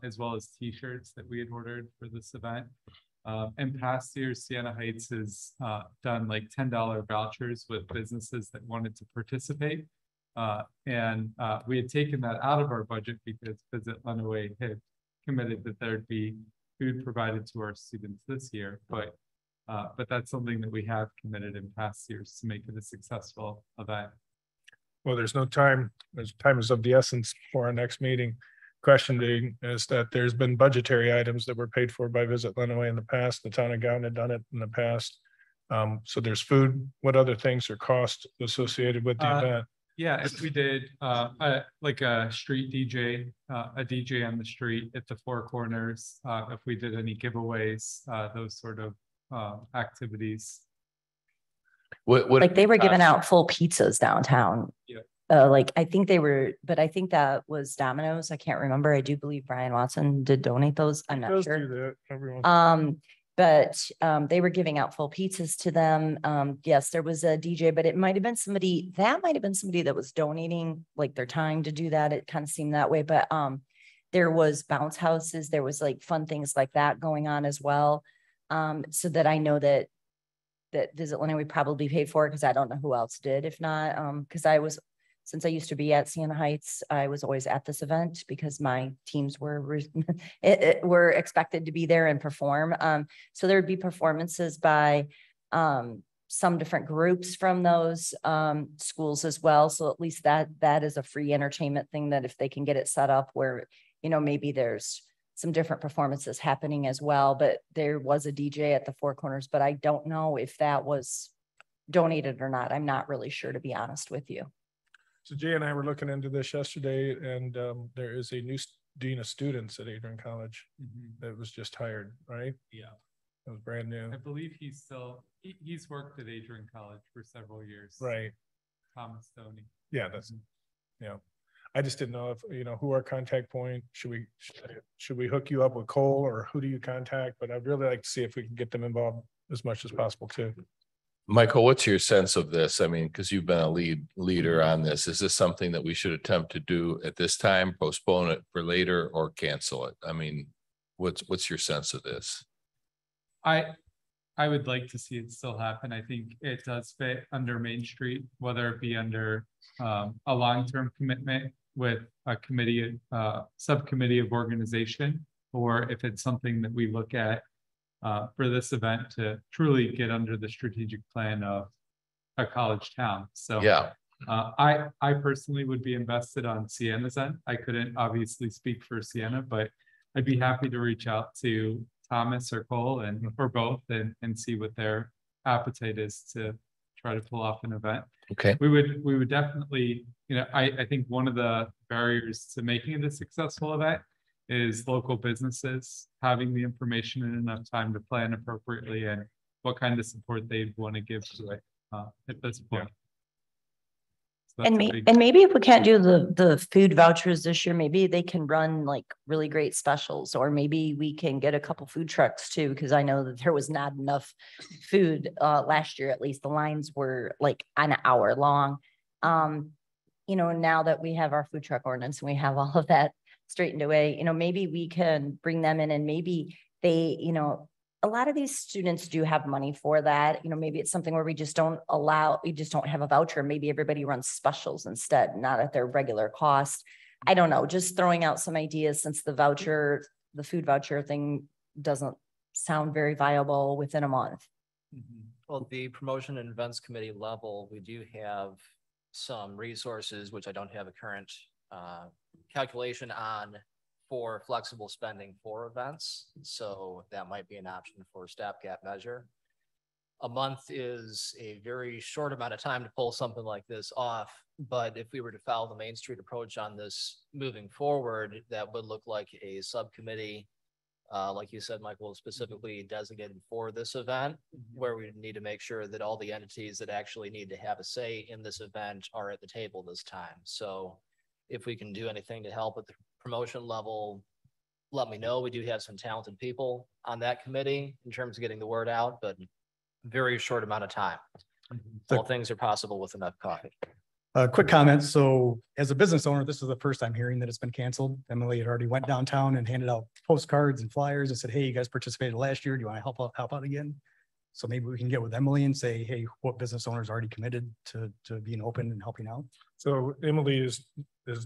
as well as t-shirts that we had ordered for this event. In past years, Siena Heights has done like $10 vouchers with businesses that wanted to participate. We had taken that out of our budget because Visit Lenawee had committed that there'd be food provided to our students this year, but that's something that we have committed in past years to make it a successful event. Well, there's no time, time is of the essence for our next meeting. Question being is that there's been budgetary items that were paid for by Visit Lenawee in the past. The town of Gowan had done it in the past. So there's food. What other things are cost associated with the event? Yeah, if we did like a street DJ, a DJ on the street at the Four Corners, if we did any giveaways, those sort of activities. What Like they were giving out full pizzas downtown. Yeah. Like I think they were, but I think that was Domino's. I can't remember. I do believe Brian Watson did donate those. I'm not Does sure. do that, everyone. But they were giving out full pizzas to them. Yes, there was a DJ, but it might have been somebody that was donating like their time to do that. It kind of seemed that way, but there was bounce houses. There was like fun things like that going on as well. So that I know that Visit Lenawee probably paid for it because I don't know who else did. If not, because since I used to be at Siena Heights, I was always at this event because my teams were were expected to be there and perform. So there would be performances by some different groups from those schools as well. So at least that is a free entertainment thing that if they can get it set up where, maybe there's some different performances happening as well. But there was a DJ at the Four Corners, but I don't know if that was donated or not. I'm not really sure, to be honest with you. So Jay and I were looking into this yesterday, and there is a new dean of students at Adrian College that was just hired, right? Yeah. It was brand new. I believe he's worked at Adrian College for several years. Right. Thomas Stoney. Yeah, I just didn't know if, who our contact point, should we hook you up with Cole, or who do you contact? But I'd really like to see if we can get them involved as much as possible too. Michael, what's your sense of this? I mean, because you've been a leader on this. Is this something that we should attempt to do at this time, postpone it for later, or cancel it? I mean, what's your sense of this? I would like to see it still happen. I think it does fit under Main Street, whether it be under a long-term commitment with a committee, subcommittee of organization, or if it's something that we look at for this event to truly get under the strategic plan of a college town. So yeah, I personally would be invested on Siena's end. I couldn't obviously speak for Siena, but I'd be happy to reach out to Thomas or Cole or both and see what their appetite is to try to pull off an event. Okay. We would definitely, I think one of the barriers to making it a successful event is local businesses having the information and enough time to plan appropriately and what kind of support they'd want to give to it at this point. So and maybe if we can't do the food vouchers this year, maybe they can run like really great specials, or maybe we can get a couple food trucks too, because I know that there was not enough food last year. At least the lines were like an hour long. Now that we have our food truck ordinance and we have all of that straightened away, maybe we can bring them in, and maybe they, a lot of these students do have money for that. Maybe it's something where we just don't have a voucher. Maybe everybody runs specials instead, not at their regular cost. I don't know, just throwing out some ideas, since the food voucher thing doesn't sound very viable within a month. Well, the promotion and events committee level, we do have some resources, which I don't have a current calculation on, for flexible spending for events. So that might be an option for a stopgap measure. A month is a very short amount of time to pull something like this off. But if we were to follow the Main Street approach on this moving forward, that would look like a subcommittee, like you said, Michael, specifically designated for this event, where we need to make sure that all the entities that actually need to have a say in this event are at the table this time. So if we can do anything to help at the promotion level, let me know. We do have some talented people on that committee in terms of getting the word out, but very short amount of time. All things are possible with enough coffee. Quick comment. So as a business owner, this is the first time hearing that it's been canceled. Emily had already went downtown and handed out postcards and flyers and said, hey, you guys participated last year. Do you want to help out again? So maybe we can get with Emily and say, hey, what business owners already committed to being open and helping out? So Emily is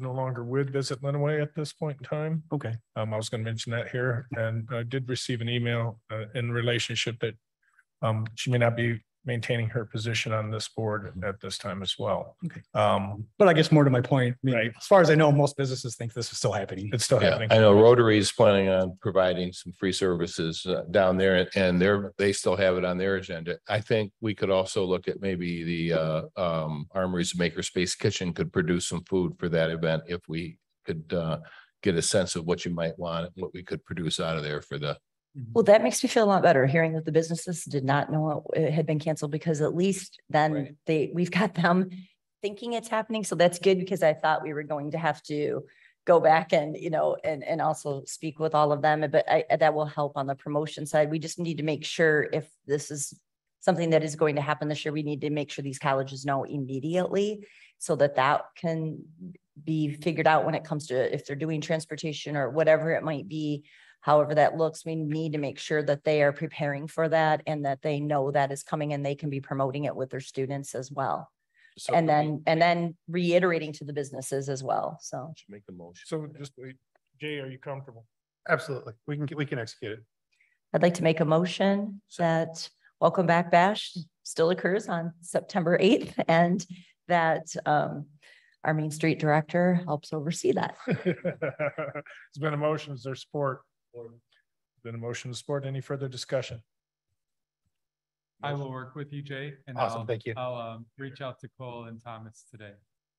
no longer with Visit Lenawee at this point in time. Okay. I was going to mention that here, and I did receive an email in relationship that she may not be maintaining her position on this board at this time as well. Okay. Um, But I guess more to my point, I mean, Right. as far as I know, most businesses think this is still happening. it's still Yeah, happening. I know Rotary is planning on providing some free services down there, and they still have it on their agenda. I think we could also look at maybe the Armory's Makerspace Kitchen could produce some food for that event if we could get a sense of what you might want, what we could produce out of there for the. Well, that makes me feel a lot better hearing that the businesses did not know it had been canceled, because at least then we've got them thinking it's happening. So that's good, because I thought we were going to have to go back and, and also speak with all of them, but that will help on the promotion side. We just need to make sure if this is something that is going to happen this year, we need to make sure these colleges know immediately so that can be figured out when it comes to if they're doing transportation or whatever it might be. However that looks, we need to make sure that they are preparing for that and that they know that is coming and they can be promoting it with their students as well. So And then reiterating to the businesses as well. So make the motion. So just wait. Jay, are you comfortable? Absolutely. We can execute it. I'd like to make a motion that Welcome Back Bash still occurs on September 8th and that our Main Street Director helps oversee that. It's been a motion. Is there support? Been a motion to support. Any further discussion? I will work with you, Jay, and Awesome, thank you. I'll reach out to Cole and Thomas today.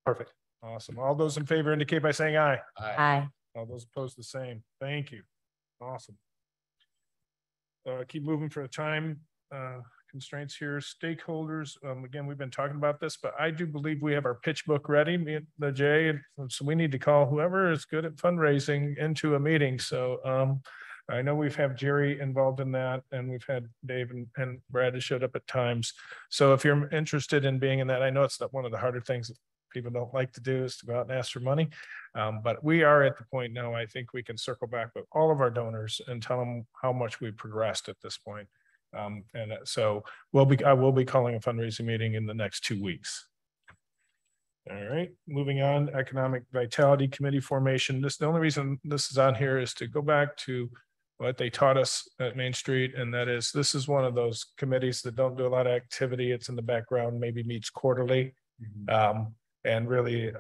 Perfect. Awesome. All those in favor indicate by saying aye. Aye. All those opposed, the same. Thank you. Awesome. Keep moving for the time constraints here. Stakeholders, again, we've been talking about this, but I do believe we have our pitch book ready, me and the Jay, and so we need to call whoever is good at fundraising into a meeting. So I know we've had Jerry involved in that, and we've had Dave and Brad has showed up at times. So if you're interested in being in that, I know it's not one of the harder things that people don't like to do is to go out and ask for money. But we are at the point now, I think we can circle back with all of our donors and tell them how much we've progressed at this point. So I will be calling a fundraising meeting in the next 2 weeks. All right, moving on, Economic Vitality Committee formation. The only reason this is on here is to go back to what they taught us at Main Street. And that is, this is one of those committees that don't do a lot of activity. It's in the background, maybe meets quarterly. And really,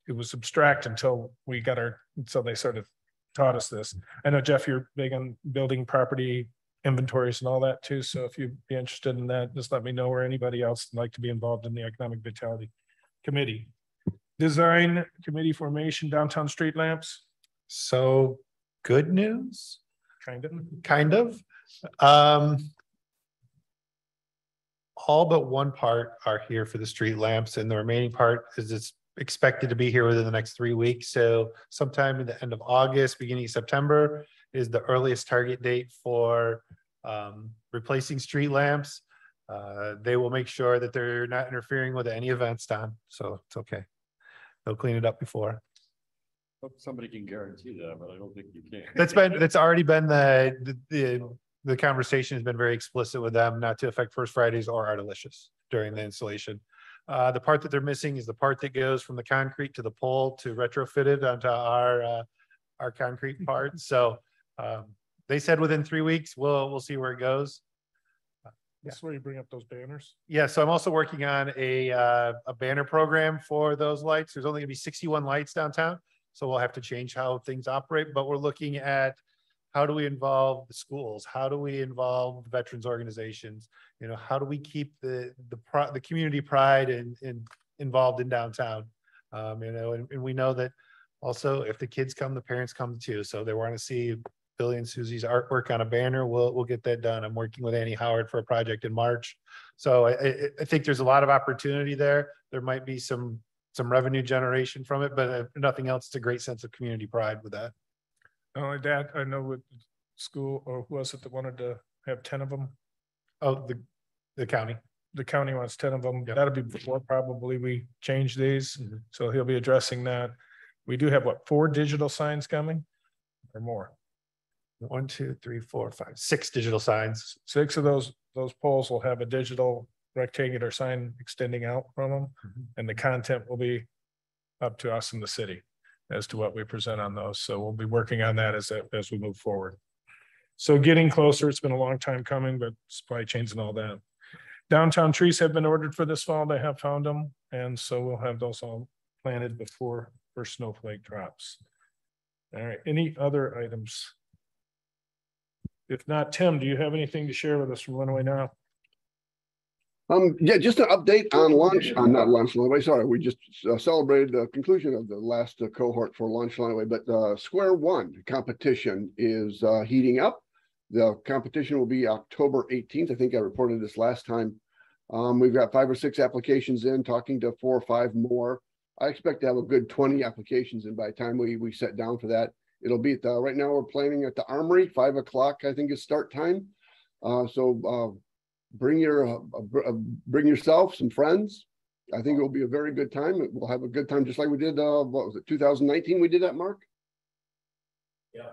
it was abstract until they sort of taught us this. I know, Jeff, you're big on building property inventories and all that too. So if you'd be interested in that, just let me know, or anybody else would like to be involved in the Economic Vitality Committee. Design Committee formation, downtown street lamps. So good news. Kind of. All but one part are here for the street lamps, and the remaining part is expected to be here within the next 3 weeks. So sometime in the end of August, beginning of September is the earliest target date for replacing street lamps. They will make sure that they're not interfering with any events, Don. So it's okay. They'll clean it up before. Hope somebody can guarantee that, but I don't think you can. That's already been the conversation has been very explicit with them not to affect First Fridays or Artilicious during the installation. The part that they're missing is the part that goes from the concrete to the pole to retrofit it onto our concrete part. So they said within 3 weeks, we'll see where it goes. That's where you bring up those banners. Yeah, so I'm also working on a banner program for those lights. There's only gonna be 61 lights downtown. So we'll have to change how things operate, but we're looking at how do we involve the schools? How do we involve the veterans organizations? How do we keep the community pride and involved in downtown? And we know that also if the kids come, the parents come too. So they want to see Billy and Susie's artwork on a banner. We'll get that done. I'm working with Annie Howard for a project in March. So I think there's a lot of opportunity there. There might be some revenue generation from it, but if nothing else, it's a great sense of community pride with that. Not only that, I know with school, or who was it that wanted to have 10 of them? Oh, the county. The county wants 10 of them. Yep. That'll be before probably we change these. So he'll be addressing that. We do have 4 digital signs coming or more? 1, 2, 3, 4, 5, 6 digital signs. 6 of those those poles will have a digital rectangular sign extending out from them. And the content will be up to us in the city as to what we present on those. So we'll be working on that as we move forward. So getting closer, it's been a long time coming, but supply chains and all that. Downtown trees have been ordered for this fall. They have found them. And so we'll have those all planted before first snowflake drops. All right, any other items? If not, Tim, do you have anything to share with us from Lenawee Now? Yeah, just an update on lunch, not lunch, Lenawee, sorry, we just celebrated the conclusion of the last cohort for lunch, Lenawee, but Square One competition is heating up. The competition will be October 18th. I think I reported this last time. We've got 5 or 6 applications in, talking to 4 or 5 more. I expect to have a good 20 applications in by the time we set down for that. It'll be at the, right now we're planning at the Armory, 5 o'clock, I think is start time. Bring yourself, some friends. I think it will be a very good time. We'll have a good time, just like we did, what was it, 2019 we did that, Mark? Yeah.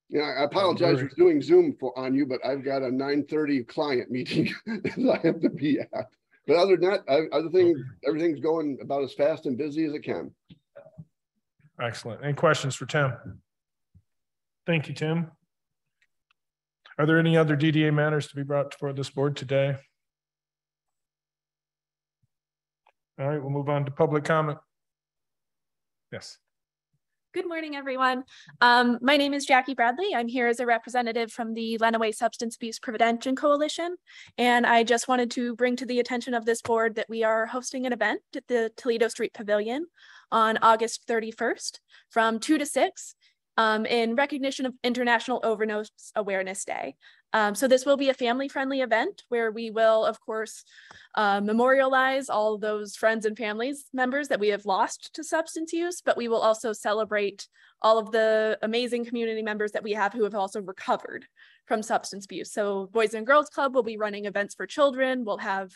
Yeah, I apologize for doing Zoom on you, but I've got a 9:30 client meeting that I have to be at. But other than that, everything's going about as fast and busy as it can. Excellent. Any questions for Tim? Thank you, Tim. Are there any other DDA matters to be brought before this board today? All right, we'll move on to public comment. Yes. Good morning, everyone. My name is Jackie Bradley. I'm here as a representative from the Lenawee Substance Abuse Prevention Coalition. And I just wanted to bring to the attention of this board that we are hosting an event at the Toledo Street Pavilion on August 31st from 2 to 6 in recognition of International Overdose Awareness Day. So this will be a family-friendly event where we will, of course, memorialize all those friends and families members that we have lost to substance use, but we will also celebrate all of the amazing community members that we have who have also recovered from substance abuse. So Boys and Girls Club will be running events for children. We'll have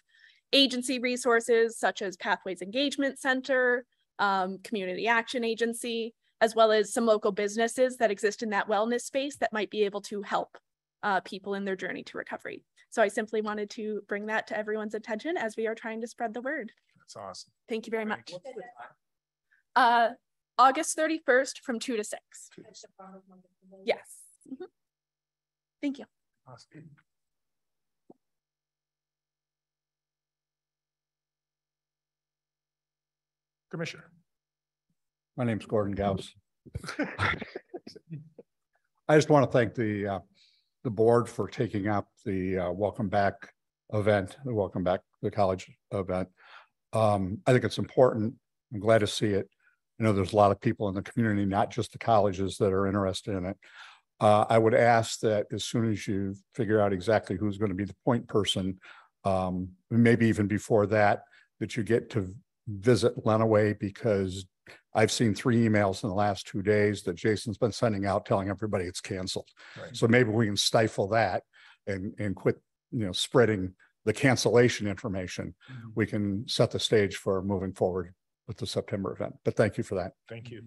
agency resources such as Pathways Engagement Center, Community Action Agency, as well as some local businesses that exist in that wellness space that might be able to help people in their journey to recovery. So I simply wanted to bring that to everyone's attention as we are trying to spread the word. That's awesome. Thank you very much. August 31st from 2 to 6. Yes. Mm-hmm. Thank you. Awesome. Commissioner. My name's Gordon Gauss. I just want to thank the board for taking up the Welcome Back event, the Welcome Back the College event. I think it's important. I'm glad to see it. I know there's a lot of people in the community, not just the colleges, that are interested in it. I would ask that as soon as you figure out exactly who's going to be the point person, maybe even before that you get to visit Lenawee, because I've seen 3 emails in the last 2 days that Jason's been sending out telling everybody it's canceled. Right. So maybe we can stifle that and quit, spreading the cancellation information. Mm-hmm. We can set the stage for moving forward with the September event. But thank you for that. Thank you.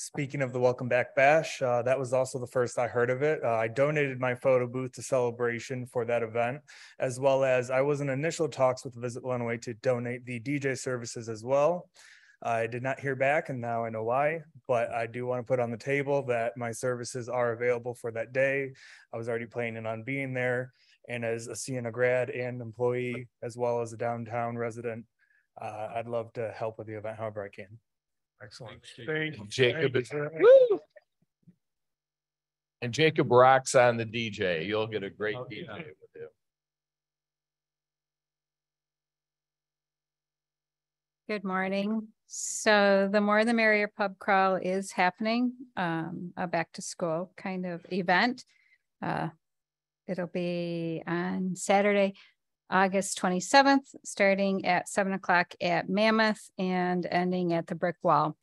Speaking of the Welcome Back Bash, that was also the first I heard of it. I donated my photo booth to Celebration for that event, as well as I was in initial talks with Visit Lenawee to donate the DJ services as well. I did not hear back, and now I know why, but I do want to put on the table that my services are available for that day. I was already planning on being there, and as a Siena grad and employee, as well as a downtown resident, I'd love to help with the event however I can. Excellent. Thank you. Jacob is woo! And Jacob rocks on the DJ. You'll get a great DJ with him. Good morning. So the More the Merrier pub crawl is happening, a back to school kind of event. It'll be on Saturday, August 27th, starting at 7 o'clock at Mammoth and ending at the Brick Wall.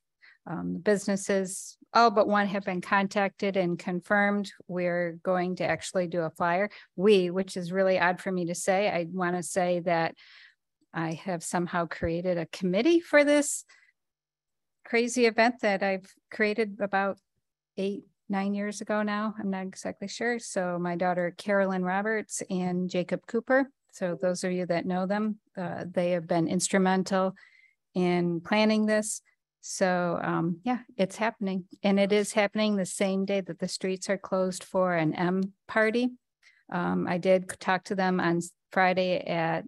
Businesses, all but one, have been contacted and confirmed. We're going to actually do a flyer. Which is really odd for me to say. I want to say that I have somehow created a committee for this crazy event that I've created about 8 9 years ago now. I'm not exactly sure. So my daughter Carolyn Roberts and Jacob Cooper. So those of you that know them, they have been instrumental in planning this. So yeah, it's happening. And it is happening the same day that the streets are closed for an M party. I did talk to them on Friday at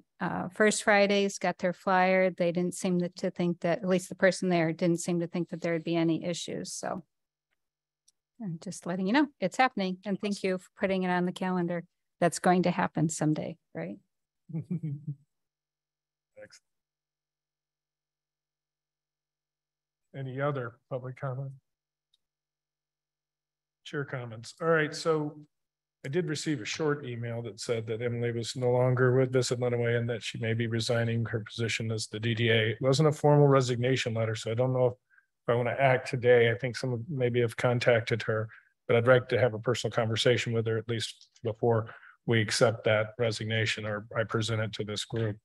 First Fridays, got their flyer. They didn't seem to think that, at least the person there didn't seem to think that there'd be any issues. So I'm just letting you know it's happening. And thank you for putting it on the calendar. That's going to happen someday, right? Excellent. Any other public comment? Chair comments. All right, so I did receive a short email that said that Emily was no longer with Visit Lenawee and that she may be resigning her position as the DDA. It wasn't a formal resignation letter, so I don't know if I want to act today. I think some maybe have contacted her, but I'd like to have a personal conversation with her at least before we accept that resignation or I present it to this group.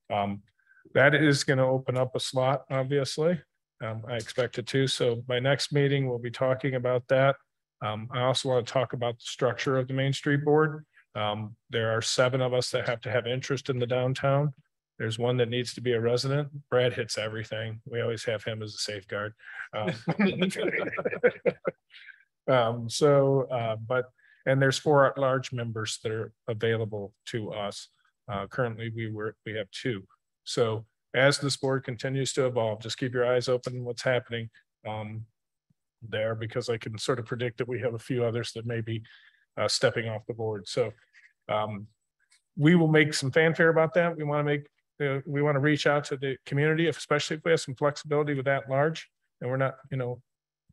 That is going to open up a slot, obviously. I expect it to. So by next meeting, we'll be talking about that. I also want to talk about the structure of the Main Street Board. There are 7 of us that have to have interest in the downtown. There's one that needs to be a resident. Brad hits everything. We always have him as a safeguard. And there's 4 at-large members that are available to us. Currently, we have 2. So as this board continues to evolve, just keep your eyes open on what's happening there, because I can sort of predict that we have a few others that may be stepping off the board. So we will make some fanfare about that. We want to reach out to the community, especially if we have some flexibility with that large, and we're not,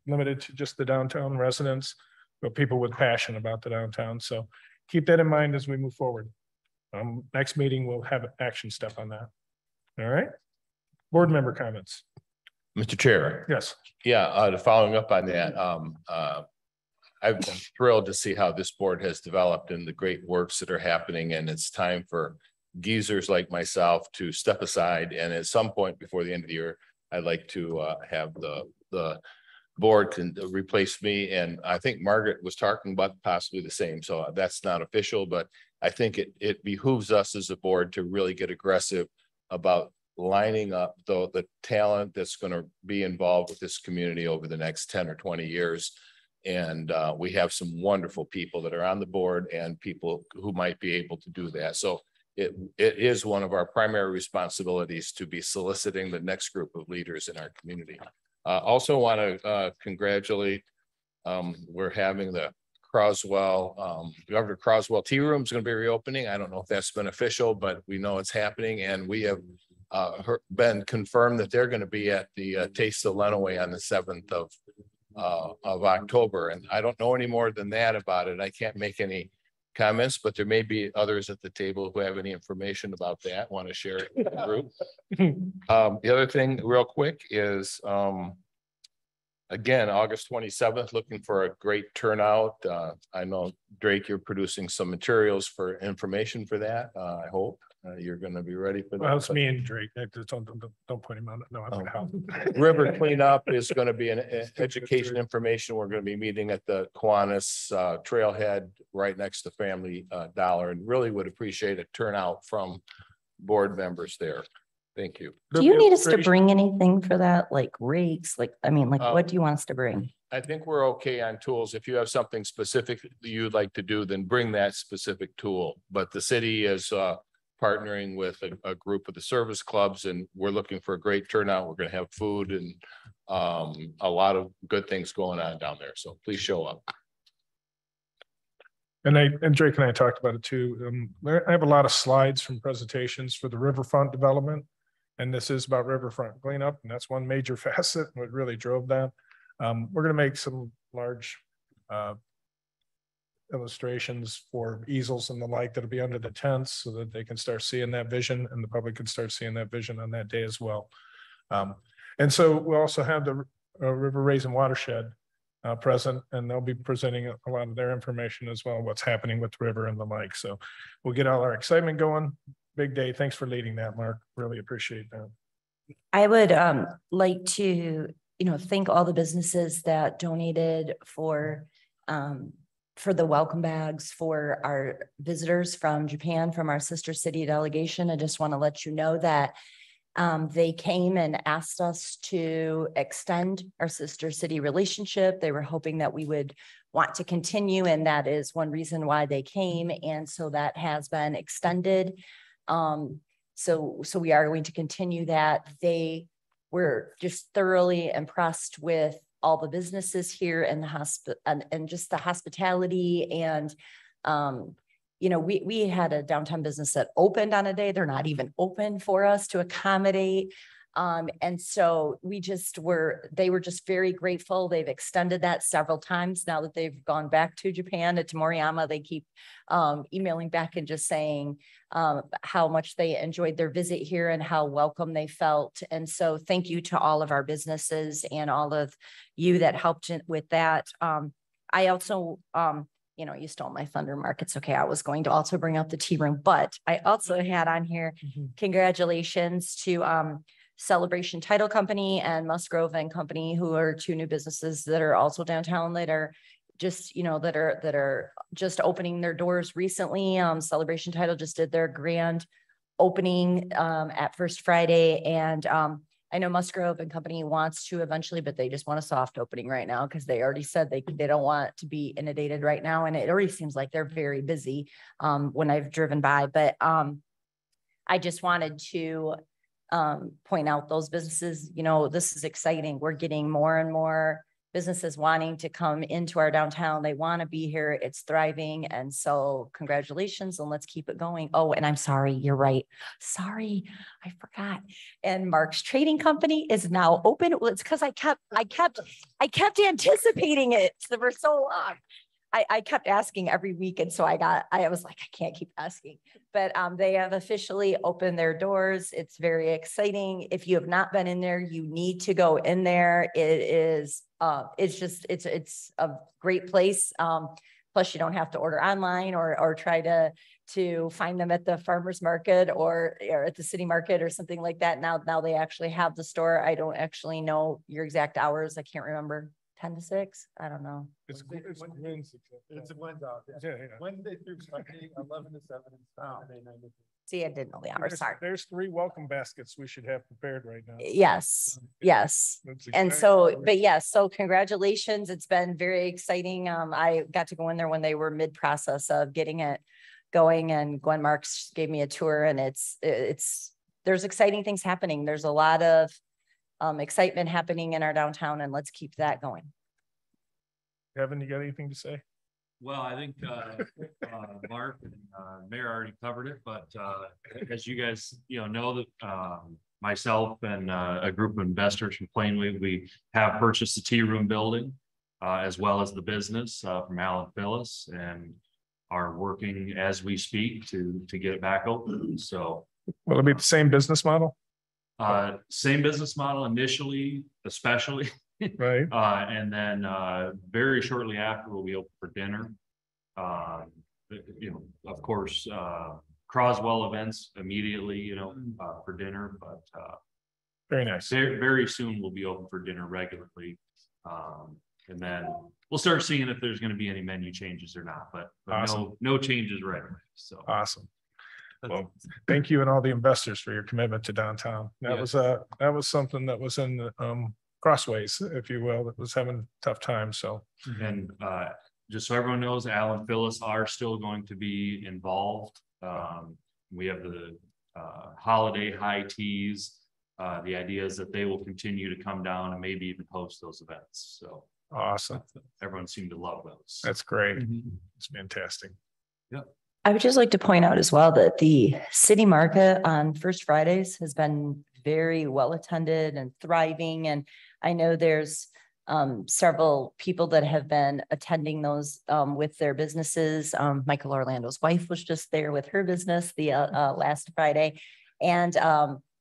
limited to just the downtown residents, but people with passion about the downtown. So keep that in mind as we move forward. Next meeting, we'll have an action step on that. All right. Board member comments. Mr. Chair. Yes. Yeah, following up on that, I've been thrilled to see how this board has developed and the great works that are happening. And it's time for geezers like myself to step aside. And at some point before the end of the year, I'd like to have the board can replace me. And I think Margaret was talking about possibly the same. So that's not official, but I think it behooves us as a board to really get aggressive about lining up the talent that's going to be involved with this community over the next 10 or 20 years. And we have some wonderful people that are on the board and people who might be able to do that. So it is one of our primary responsibilities to be soliciting the next group of leaders in our community. Also want to congratulate, we're having the Governor Croswell Tea Room is going to be reopening. I don't know if that's been official, but we know it's happening. And we have been confirmed that they're going to be at the Taste of Lenawee on the 7th of October. And I don't know any more than that about it. I can't make any comments, but there may be others at the table who have any information about that, want to share it with the group. The other thing real quick is, again, August 27th, looking for a great turnout. I know, Drake, you're producing some materials for information for that. I hope you're going to be ready for that. Well, it's me and Drake. Don't point him out. No, I'm going to help. River cleanup is going to be an education information. We're going to be meeting at the Kiwanis trailhead right next to Family Dollar, and really would appreciate a turnout from board members there. Thank you. Do you need us to bring anything for that? Like rakes? What do you want us to bring? I think we're okay on tools. If you have something specific that you'd like to do, then bring that specific tool. But the city is partnering with a group of the service clubs, and we're looking for a great turnout. We're going to have food and a lot of good things going on down there. So please show up. And Drake and I talked about it too. I have a lot of slides from presentations for the riverfront development. And this is about riverfront cleanup. And that's one major facet what really drove that. We're going to make some large illustrations for easels and the like that'll be under the tents so that they can start seeing that vision and the public can start seeing that vision on that day as well. And so we'll also have the River Raisin Watershed present, and they'll be presenting a lot of their information as well, what's happening with the river and the like. So we'll get all our excitement going. Big day. Thanks for leading that, Mark. Really appreciate that. I would like to, thank all the businesses that donated for for the welcome bags for our visitors from Japan, from our sister city delegation. I just want to let you know that they came and asked us to extend our sister city relationship. They were hoping that we would want to continue, and that is one reason why they came. And so that has been extended. So we are going to continue that. They were just thoroughly impressed with all the businesses here and the and just the hospitality. And you know, we had a downtown business that opened on a day. They're not even open for us to accommodate. And so they were just very grateful. They've extended that several times now that they've gone back to Japan, to Moriyama. They keep emailing back and just saying how much they enjoyed their visit here and how welcome they felt. And so thank you to all of our businesses and all of you that helped with that. I also, you know, you stole my thunder, Mark. It's okay. I was going to also bring up the tea room, but I also had on here, congratulations to Celebration Title Company and Musgrove and Company, who are two new businesses that are also downtown that are just, you know, that are just opening their doors recently. Celebration Title just did their grand opening at First Friday. And I know Musgrove and Company wants to eventually, but they just want a soft opening right now because they already said they don't want to be inundated right now. And it already seems like they're very busy when I've driven by. But I just wanted to point out those businesses. You know, this is exciting. We're getting more and more businesses wanting to come into our downtown. They want to be here. It's thriving. And so congratulations, and let's keep it going. Oh, and I'm sorry, you're right. Sorry, I forgot. And Mark's Trading Company is now open. Well, it's because I kept anticipating it for so long. I kept asking every week. And so I was like, I can't keep asking, but they have officially opened their doors. It's very exciting. If you have not been in there, you need to go in there. It is, it's a great place. Plus you don't have to order online or try to find them at the farmer's market or at the city market or something like that. Now they actually have the store. I don't actually know your exact hours. I can't remember. 10 to 6. I don't know. It's Wednesday. It's a Wednesday. Yeah. Wednesday through Sunday, 11 to 7. Saturday, 9 to 3. See, I didn't know the hours. Sorry. There's 3 welcome baskets we should have prepared right now. Yes. And so, but yes, so congratulations. It's been very exciting. I got to go in there when they were mid-process of getting it going, and Gwen Marks gave me a tour, and there's exciting things happening. There's a lot of excitement happening in our downtown, and let's keep that going. Kevin, you got anything to say? Well, I think Mark and Mayor already covered it, but as you guys know that myself and a group of investors from Plainway, we have purchased the tea room building as well as the business from Alan Phyllis, and are working as we speak to get it back open. So will it be the same business model? Same business model initially, especially. Right. And then very shortly after we'll be open for dinner. Of course, Croswell events immediately, for dinner, but very nice. Very soon we'll be open for dinner regularly. And then we'll start seeing if there's going to be any menu changes or not, but awesome. No changes right away. So awesome. Well, thank you and all the investors for your commitment to downtown. That was something that was in the crossways, if you will, that was having a tough time. So, and just so everyone knows, Alan Phyllis are still going to be involved. We have the holiday high teas. The idea is that they will continue to come down and maybe even host those events. So awesome. Everyone seemed to love those. That's great. It's fantastic. Yeah. I would just like to point out as well that the city market on First Fridays has been very well attended and thriving. And I know there's several people that have been attending those with their businesses. Michael Orlando's wife was just there with her business the last Friday. And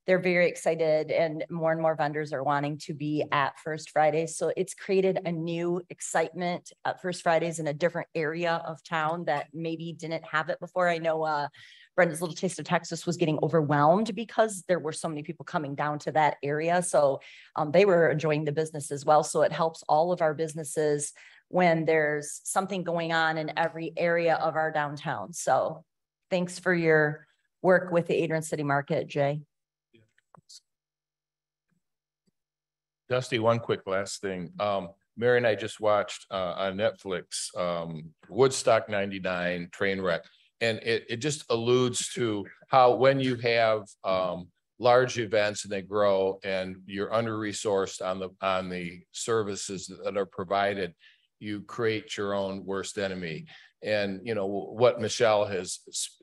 they're very excited, and more vendors are wanting to be at First Fridays. So it's created a new excitement at First Fridays in a different area of town that maybe didn't have it before. I know Brenda's Little Taste of Texas was getting overwhelmed because there were so many people coming down to that area. So they were enjoying the business as well. So it helps all of our businesses when there's something going on in every area of our downtown. So thanks for your work with the Adrian City Market, Jay. Dusty, one quick last thing. Mary and I just watched on Netflix, Woodstock 99 train wreck. And it just alludes to how when you have large events and they grow and you're under-resourced on the services that are provided, you create your own worst enemy. And you know what Michelle has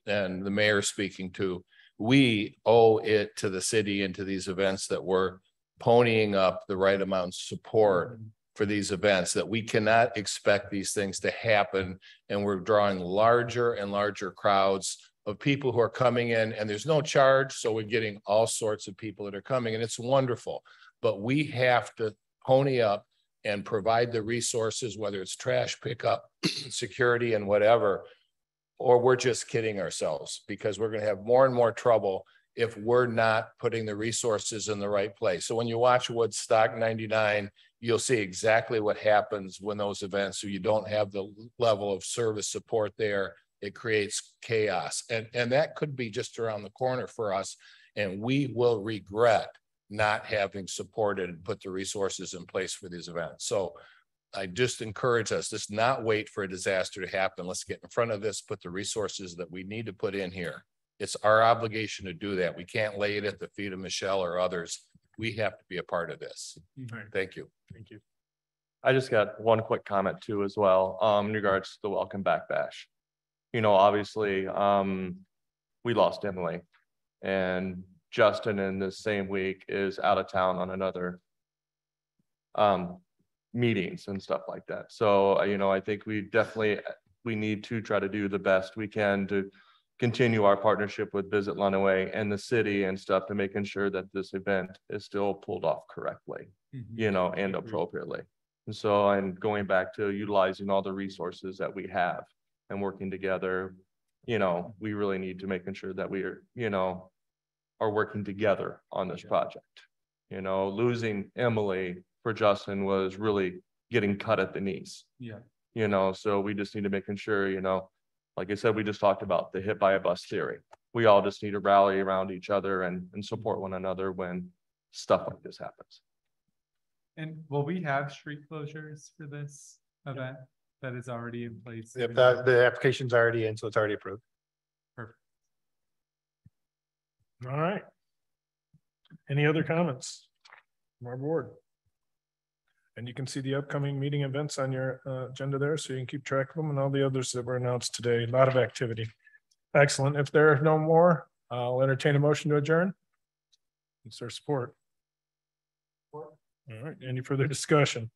and the mayor speaking to, we owe it to the city and to these events that we're ponying up the right amount of support for these events, that we cannot expect these things to happen. And we're drawing larger and larger crowds of people who are coming in, and there's no charge. So we're getting all sorts of people that are coming, and it's wonderful. But we have to pony up and provide the resources, whether it's trash pickup, security and whatever, or we're just kidding ourselves, because we're going to have more and more trouble if we're not putting the resources in the right place. So when you watch Woodstock 99, you'll see exactly what happens when those events, so you don't have the level of service support there. It creates chaos. And that could be just around the corner for us. And we will regret not having supported and put the resources in place for these events. So I just encourage us, just not wait for a disaster to happen. Let's get in front of this, put the resources that we need to put in here. It's our obligation to do that. We can't lay it at the feet of Michelle or others. We have to be a part of this. Thank you. Thank you. I just got one quick comment too as well, in regards to the Welcome Back Bash. You know, obviously, we lost Emily, and Justin in the same week is out of town on another meetings and stuff like that. So, you know, I think we need to try to do the best we can to continue our partnership with Visit Lenawee and the city and stuff, to making sure that this event is still pulled off correctly, you know, and appropriately. And so I'm going back to utilizing all the resources that we have and working together. You know, we really need to making sure that we are, you know, are working together on this project. You know, losing Emily for Justin was really getting cut at the knees. Yeah. You know, so we just need to making sure, you know, like I said, we just talked about the hit by a bus theory. We all just need to rally around each other and support one another when stuff like this happens. And will we have street closures for this event that is already in place? If the application's already in, so it's already approved. Perfect. All right. Any other comments from our board? And you can see the upcoming meeting events on your agenda there, so you can keep track of them and all the others that were announced today. A lot of activity. Excellent. If there are no more, I'll entertain a motion to adjourn. Is there support? All right. Any further discussion?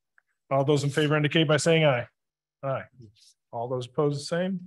All those in favor indicate by saying aye. Aye. All those opposed, the same.